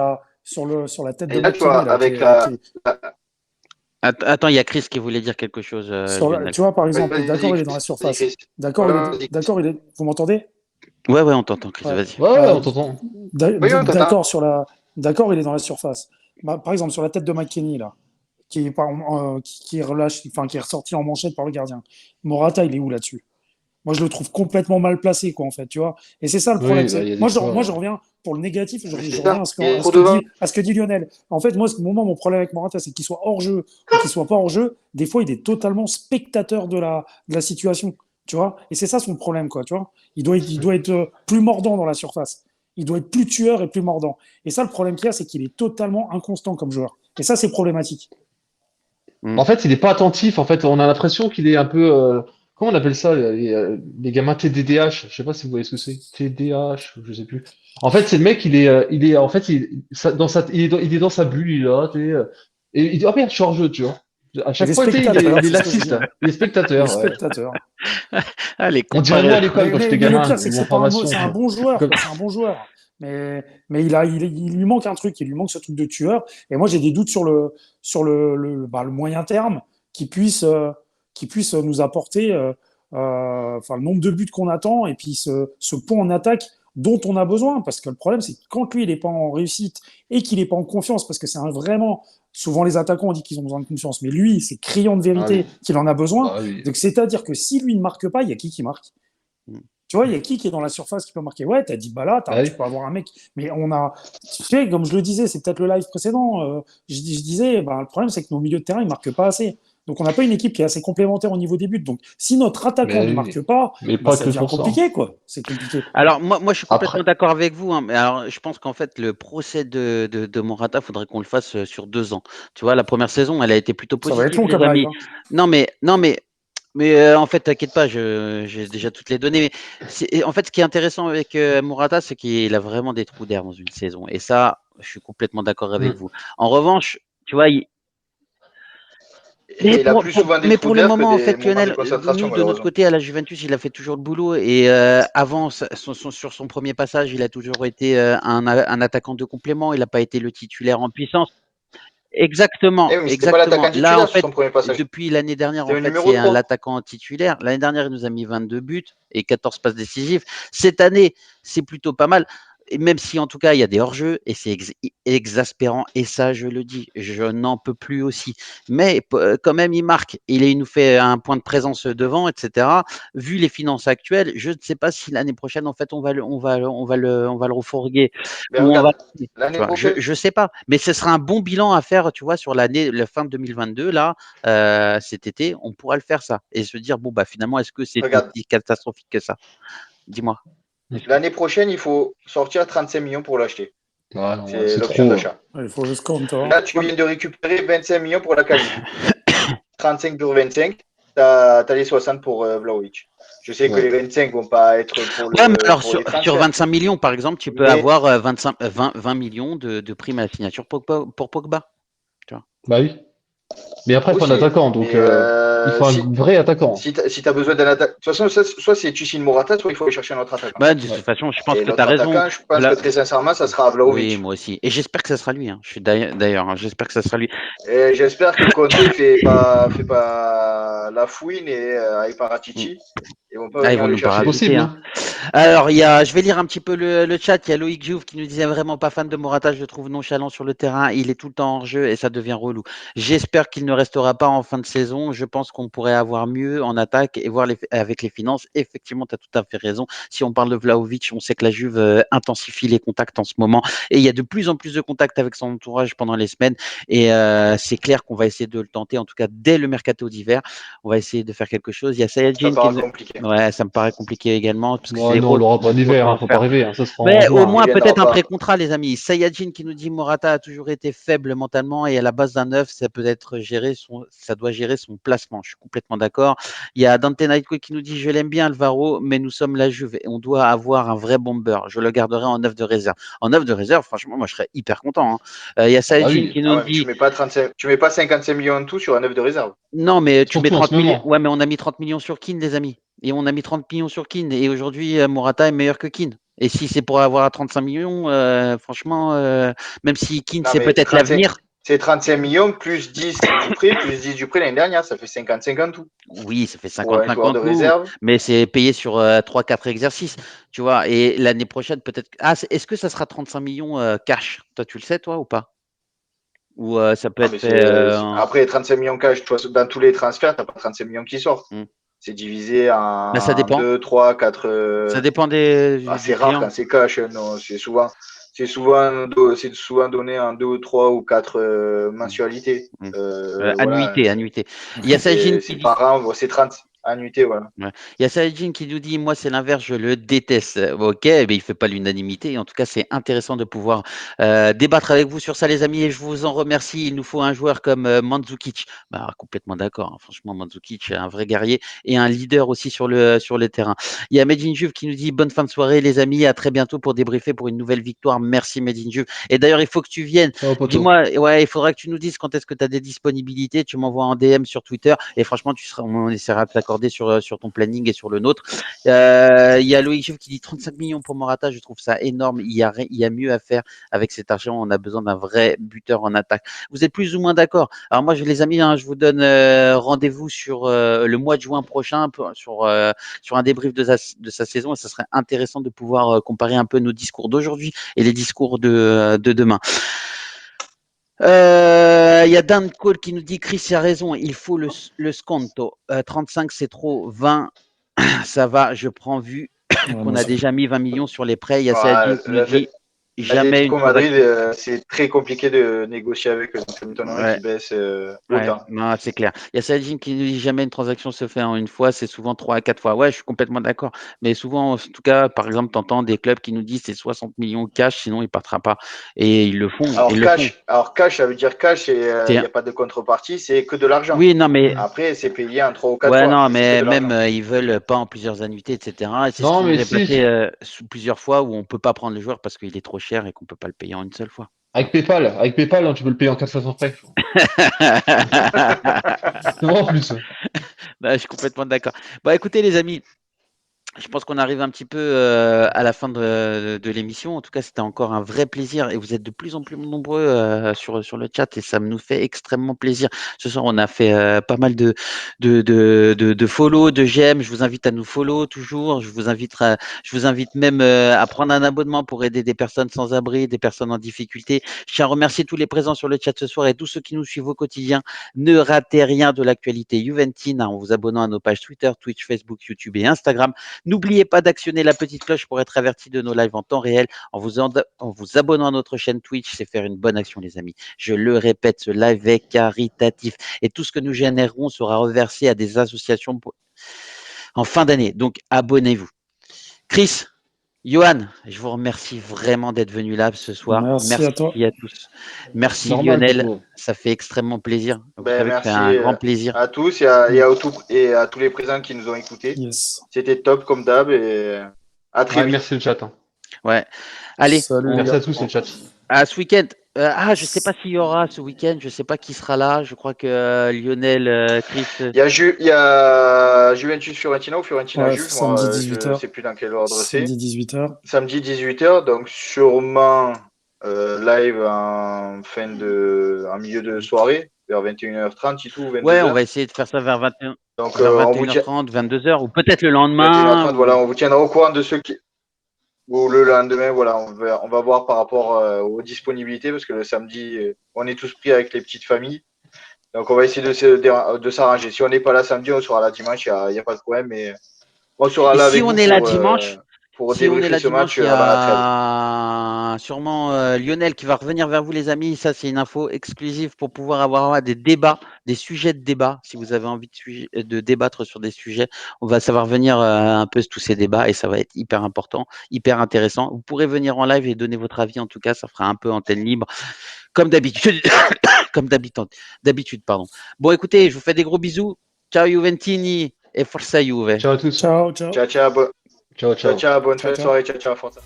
la tête de Et là, tu vois, McKennie, là, avec la. Attends, il y a Chris qui voulait dire quelque chose, Lionel. tu vois, par exemple, Vas-y, d'accord, il est dans Chris. la Vas-y, surface. Chris. D'accord, Vas-y, Chris. vous m'entendez? Ouais, ouais, on t'entend, Chris, Ouais. vas-y. Ouais, ouais, Euh, on t'entend. Oui, on t'entend. d'accord, il est dans la surface. Bah, par exemple, sur la tête de McKennie, là, qui relâche, enfin, qui est ressorti en manchette par le gardien. Morata, il est où là-dessus? Moi, je le trouve complètement mal placé, quoi, en fait, tu vois. Et c'est ça le problème. Oui, bah, il y a des Moi, fois. moi, je reviens pour le négatif, Mais je c'est reviens ça. Il est à trop devant. ce que dit Lionel. En fait, moi, mon problème avec Morata, c'est qu'il soit hors jeu ou qu'il soit pas hors jeu. Des fois, il est totalement spectateur de la situation, tu vois. Et c'est ça son problème, quoi, tu vois. Il doit être plus mordant dans la surface. Il doit être plus tueur et plus mordant. Et ça, le problème qu'il y a, c'est qu'il est totalement inconstant comme joueur. Et ça, c'est problématique. Mm. En fait, il est pas attentif. En fait, on a l'impression qu'il est un peu. Comment on appelle ça, les gamins TDDH? Je sais pas si vous voyez ce que c'est. TDAH, je sais plus. En fait, c'est le mec, en fait, il est dans sa bulle, il est là, et il dit, ah merde, je suis hors jeu, tu vois. À Il chaque est fois, tu sais, spectateur, il est c'est ce que je laxiste, dis. hein. Il est Il est spectateur, ouais. spectateur. Ah, les On dirait moi à comparaisons. l'école quand j'étais Mais le gamin, pire, c'est que mon c'est pas un mot, formation, c'est un quoi. bon joueur, Comme- quoi. C'est un bon joueur. Mais il lui manque un truc, il lui manque ce truc de tueur. Et moi, j'ai des doutes sur le moyen terme qui puisse nous apporter, enfin, le nombre de buts qu'on attend et puis ce pont en attaque dont on a besoin. Parce que le problème, c'est que quand lui, il n'est pas en réussite et qu'il n'est pas en confiance, parce que vraiment, souvent les attaquants, on dit qu'ils ont besoin de confiance, mais lui, c'est criant de Ah vérité oui, qu'il en a besoin. bah oui. Donc, c'est-à-dire que si lui ne marque pas, il y a qui marque? Tu vois, il y a qui est dans la surface qui peut marquer? Ouais, t'as dit Bala, Bah tu oui. peux avoir un mec. Mais tu sais, comme je le disais, c'est peut-être le live précédent, je disais, le problème, c'est que nos milieux de terrain, ils marquent pas assez. Donc, on n'a pas une équipe qui est assez complémentaire au niveau des buts. Donc, si notre attaquant Mais ne oui. marque pas, Mais pas ça que devient pour ça, hein. compliqué, quoi. C'est compliqué. Alors moi je suis complètement Après, d'accord avec vous, hein, mais alors je pense qu'en fait le procès de Morata, faudrait qu'on le fasse sur 2 ans. Tu vois, la première saison, elle a été plutôt Ça va être positive, long les comme live, amis. hein. Non mais en fait, t'inquiète pas, j'ai déjà toutes les données. Mais en fait, ce qui est intéressant avec Morata, c'est qu'il a vraiment des trous d'air dans une saison. Et ça, je suis complètement d'accord avec hmm. vous. En revanche, tu vois, Et il a plus souvent des mais trous pour le d'air que moment, en des fait, moments de Lionel, concentration, nous, de notre malheureusement. côté, à la Juventus, il a fait toujours le boulot. Et avant, sur son premier passage, il a toujours été un attaquant de complément. Il n'a pas été le titulaire en puissance. Exactement, Eh oui, mais c'était pas exactement. l'attaquant Là, en titulaire sur fait, son premier passage. depuis l'année dernière, C'était en un fait, numéro c'est 3. l'attaquant titulaire. L'année dernière, il nous a mis 22 buts et 14 passes décisives. Cette année, c'est plutôt pas mal. Et même si, en tout cas, il y a des hors-jeux et c'est exaspérant. Et ça, je le dis, je n'en peux plus aussi. Mais quand même, il marque. Il nous fait un point de présence devant, etc. Vu les finances actuelles, je ne sais pas si l'année prochaine, en fait, on va le refourguer Mais ou on va. regarde, Tu l'année vois, prochaine, je sais pas, mais ce sera un bon bilan à faire, tu vois, sur la fin de 2022 là, cet été, on pourra le faire ça et se dire bon bah finalement est-ce que c'était regarde, si catastrophique que ça? Dis-moi. l'année prochaine, il faut sortir 35 millions pour l'acheter. Ah non, C'est c'est l'option trop, là. d'achat. Il faut le compte, hein. Là, tu viens de récupérer 25 millions pour la qualif. 35 pour 25, tu as les 60 pour Vlahovic. Je sais que Ouais. les 25 vont pas être Ouais, mais alors pour les sur transferts, 25 millions par exemple, tu peux mais avoir 20 millions de primes à la signature pour Pogba, tu vois. Bah oui. Mais après, il faut un aussi. attaquant, donc Mais il faut un vrai attaquant. si tu as besoin d'un attaquant, de toute façon, soit c'est tu signes Morata, soit il faut aller chercher un autre attaquant. Bah, de toute Ouais. façon, je pense Et que tu as l'autre raison. attaquant, je pense que très sincèrement, ça sera Oui, Vlahovic. moi aussi. Et j'espère que ça sera lui, hein. Je suis d'ailleurs, hein, j'espère que ça sera lui. Et j'espère que Conte fait pas la fouine et avec Mm. Paratici. Ils vont pas Ah, ils venir vont le nous C'est chercher. parasiter, possible, hein. hein. Alors, je vais lire un petit peu le chat. Il y a Loïc Jouve qui nous disait vraiment pas fan de Morata. Je le trouve nonchalant sur le terrain. Il est tout le temps en jeu et ça devient relou. J'espère qu'il ne restera pas en fin de saison. Je pense qu'on pourrait avoir mieux en attaque et voir avec les finances. Effectivement, tu as tout à fait raison. Si on parle de Vlahovic, on sait que la Juve intensifie les contacts en ce moment et il y a de plus en plus de contacts avec son entourage pendant les semaines. Et c'est clair qu'on va essayer de le tenter, en tout cas dès le mercato d'hiver. On va essayer de faire quelque chose. Il y a Ça Sayajin sera compliqué. Ouais, ça me paraît compliqué également parce que Bon, c'est non, on l'aura pas en hiver, autant hein, le faut pas faire. rêver, hein, ça sera en Mais au juin, Il moins, hein. viendra peut-être un pas. pré-contrat, les amis. Sayajin qui nous dit Morata a toujours été faible mentalement et à la base d'un neuf, ça doit gérer son placement. Je suis complètement d'accord. Il y a Dante Nightco qui nous dit je l'aime bien, Alvaro, mais nous sommes la Juve et on doit avoir un vrai bomber. Je le garderai en neuf de réserve. En neuf de réserve, franchement, moi, je serais hyper content, hein. Il y a Ah bah Sayajin oui. qui Ah nous ouais, mais dit tu mets pas 55 millions en tout sur un œuf de réserve. non, mais tu mets Surtout en 30 ce millions. moment. Ouais, mais on a mis 30 millions sur Keane, les amis. Et on a mis 30 millions sur Keane. Et aujourd'hui, Morata est meilleur que Keane. Et si c'est pour avoir à 35 millions, franchement, même si Keane, Non, c'est mais peut-être 35, l'avenir. c'est 35 millions plus 10 du prêt, plus 10 du prêt l'année dernière. Ça fait 55 en tout Oui, ça fait pour un 55 joueur en de tout, réserve. mais c'est payé sur 3-4 exercices, tu vois. Et l'année prochaine, peut-être. Ah, est-ce que ça sera 35 millions cash? Toi, tu le sais, toi, ou pas? Ou ça peut Non, être mais fait. après 35 millions cash, dans tous les transferts, tu n'as pas 35 millions qui sortent. Hmm. c'est divisé Bah, ça en dépend. 2, 3, 4. Ça dépend du C'est rare client. quand c'est cash, non. C'est souvent donné en 2 ou 3 ou 4 mensualités. Mm. Voilà, Annuité. Il y a Sajin qui c'est dit. par an, c'est 30 annuités, voilà. Ouais. Il y a Sajin qui nous dit, moi c'est l'inverse, je le déteste. Ok, mais il fait pas l'unanimité. En tout cas, c'est intéressant de pouvoir débattre avec vous sur ça, les amis, et je vous en remercie. Il nous faut un joueur comme Mandzukic. Bah, complètement d'accord, hein. Franchement, Mandzukic est un vrai guerrier et un leader aussi sur le terrain. Il y a Medine Juve qui nous dit, bonne fin de soirée, les amis, à très bientôt pour débriefer pour une nouvelle victoire. Merci Medine Juve. Et d'ailleurs, il faut que tu viennes. Ciao, poto. Dis-moi, ouais, il faudra que tu nous dises quand est-ce que tu as des disponibilités. Tu m'envoies en DM sur Twitter et franchement, on essaiera de t'accorder sur ton planning et sur le nôtre. Il y a Loïc Juve qui dit 35 millions pour Morata. Je trouve ça énorme. Il y a mieux à faire avec cet argent. On a besoin d'un vrai buteur en attaque. Vous êtes plus ou moins d'accord? Alors moi, les amis, hein, je vous donne rendez-vous sur le mois de juin prochain sur un débrief de sa saison et ça serait intéressant de pouvoir comparer un peu nos discours d'aujourd'hui et les discours de demain. Il y a Dan Cole qui nous dit Chris a raison, il faut le sconto. 35 c'est trop, 20 ça va, je prends vu Ouais, qu'on moi, a ça- déjà mis 20 millions sur les prêts. Il y a Saladin Voilà, qui nous dit jamais une l'Atlético Madrid, transaction. c'est très compliqué de négocier avec eux. Donc, ça m'étonnerait Ouais, qu'ils baissent ouais, autant. non, c'est clair. Il y a Saladin qui nous dit jamais une transaction se fait en une fois, c'est souvent 3 à 4 fois. Ouais, je suis complètement d'accord. Mais souvent, en tout cas, par exemple, tu entends des clubs qui nous disent c'est 60 millions cash, sinon il ne partira pas. Et ils le font, ils le font. Alors cash, ça veut dire cash et il n'y a pas de contrepartie, c'est que de l'argent. Oui, non, mais Après, c'est payé en 3 ou 4 ouais, fois, non, mais c'est que mais de même l'argent. ils veulent pas en plusieurs annuités, etc. Et c'est ce Non, qui nous mais est passé si, sous plusieurs fois où on peut pas prendre le joueur parce qu'il est trop cher et qu'on peut pas le payer en une seule fois. avec PayPal, hein, tu peux le payer en 4 fois sans frais. C'est vrai en plus. Bah, je suis complètement d'accord. Bah, écoutez, les amis, je pense qu'on arrive un petit peu à la fin de l'émission. En tout cas, c'était encore un vrai plaisir et vous êtes de plus en plus nombreux sur le chat et ça nous fait extrêmement plaisir. Ce soir, on a fait pas mal de follow, de j'aime. Je vous invite à nous follow toujours. Je vous invite même à prendre un abonnement pour aider des personnes sans abri, des personnes en difficulté. Je tiens à remercier tous les présents sur le chat ce soir et tous ceux qui nous suivent au quotidien. Ne ratez rien de l'actualité juventine en vous abonnant à nos pages Twitter, Twitch, Facebook, YouTube et Instagram. N'oubliez pas d'actionner la petite cloche pour être averti de nos lives en temps réel en vous abonnant à notre chaîne Twitch. C'est faire une bonne action, les amis. Je le répète, ce live est caritatif et tout ce que nous générerons sera reversé à des associations en fin d'année. Donc, abonnez-vous. Chris, Johan, je vous remercie vraiment d'être venu là ce soir. Merci à toi. Merci à tous. Merci Normal, Lionel, poto. ça fait extrêmement plaisir. Vous Ben, savez que c'est merci un grand plaisir. à tous et à tous les présents qui nous ont écoutés. Yes. C'était top comme d'hab et à très Ouais, vite. merci le chat, hein. Ouais. Allez, Salut les Merci gars. à tous le chat. à ce week-end. Je sais pas s'il y aura ce week-end. Je sais pas qui sera là. Je crois que Lionel, Chris. Il y a Juventus Fiorentina ou Fiorentina Ouais, Juve, moi, samedi je 18h. sais plus dans quel ordre c'est. Samedi 18h. Samedi 18h, donc sûrement live en milieu de soirée, vers 21h30 et tout, Ouais, on 22h. va essayer de faire ça vers Donc vers on vous dit 21h30, 22h, ou peut-être le 21h30, lendemain. voilà, on vous tiendra au courant de ceux qui. Ou le lendemain, voilà, on va voir par rapport aux disponibilités, parce que le samedi, on est tous pris avec les petites familles. Donc on va essayer de s'arranger. Si on n'est pas là samedi, on sera là dimanche, il y a pas de problème, mais on sera Et là si avec on vous est là dimanche, pour débriefer ce match il y avant la trêve. a sûrement Lionel qui va revenir vers vous, les amis. Ça, c'est une info exclusive pour pouvoir avoir des débats, des sujets de débat. Si vous avez envie de débattre sur des sujets, on va savoir venir un peu tous ces débats et ça va être hyper important, hyper intéressant. Vous pourrez venir en live et donner votre avis. En tout cas, ça fera un peu antenne libre, comme d'habitude. Comme d'habitude, pardon. Bon, écoutez, je vous fais des gros bisous. Ciao Juventini et forza Juve. Ciao à tous. Ciao, ciao. Ciao, ciao, Ciao, ciao, ciao. ciao, bonne Ciao, fin de ciao. soirée, ciao, ciao, Forza.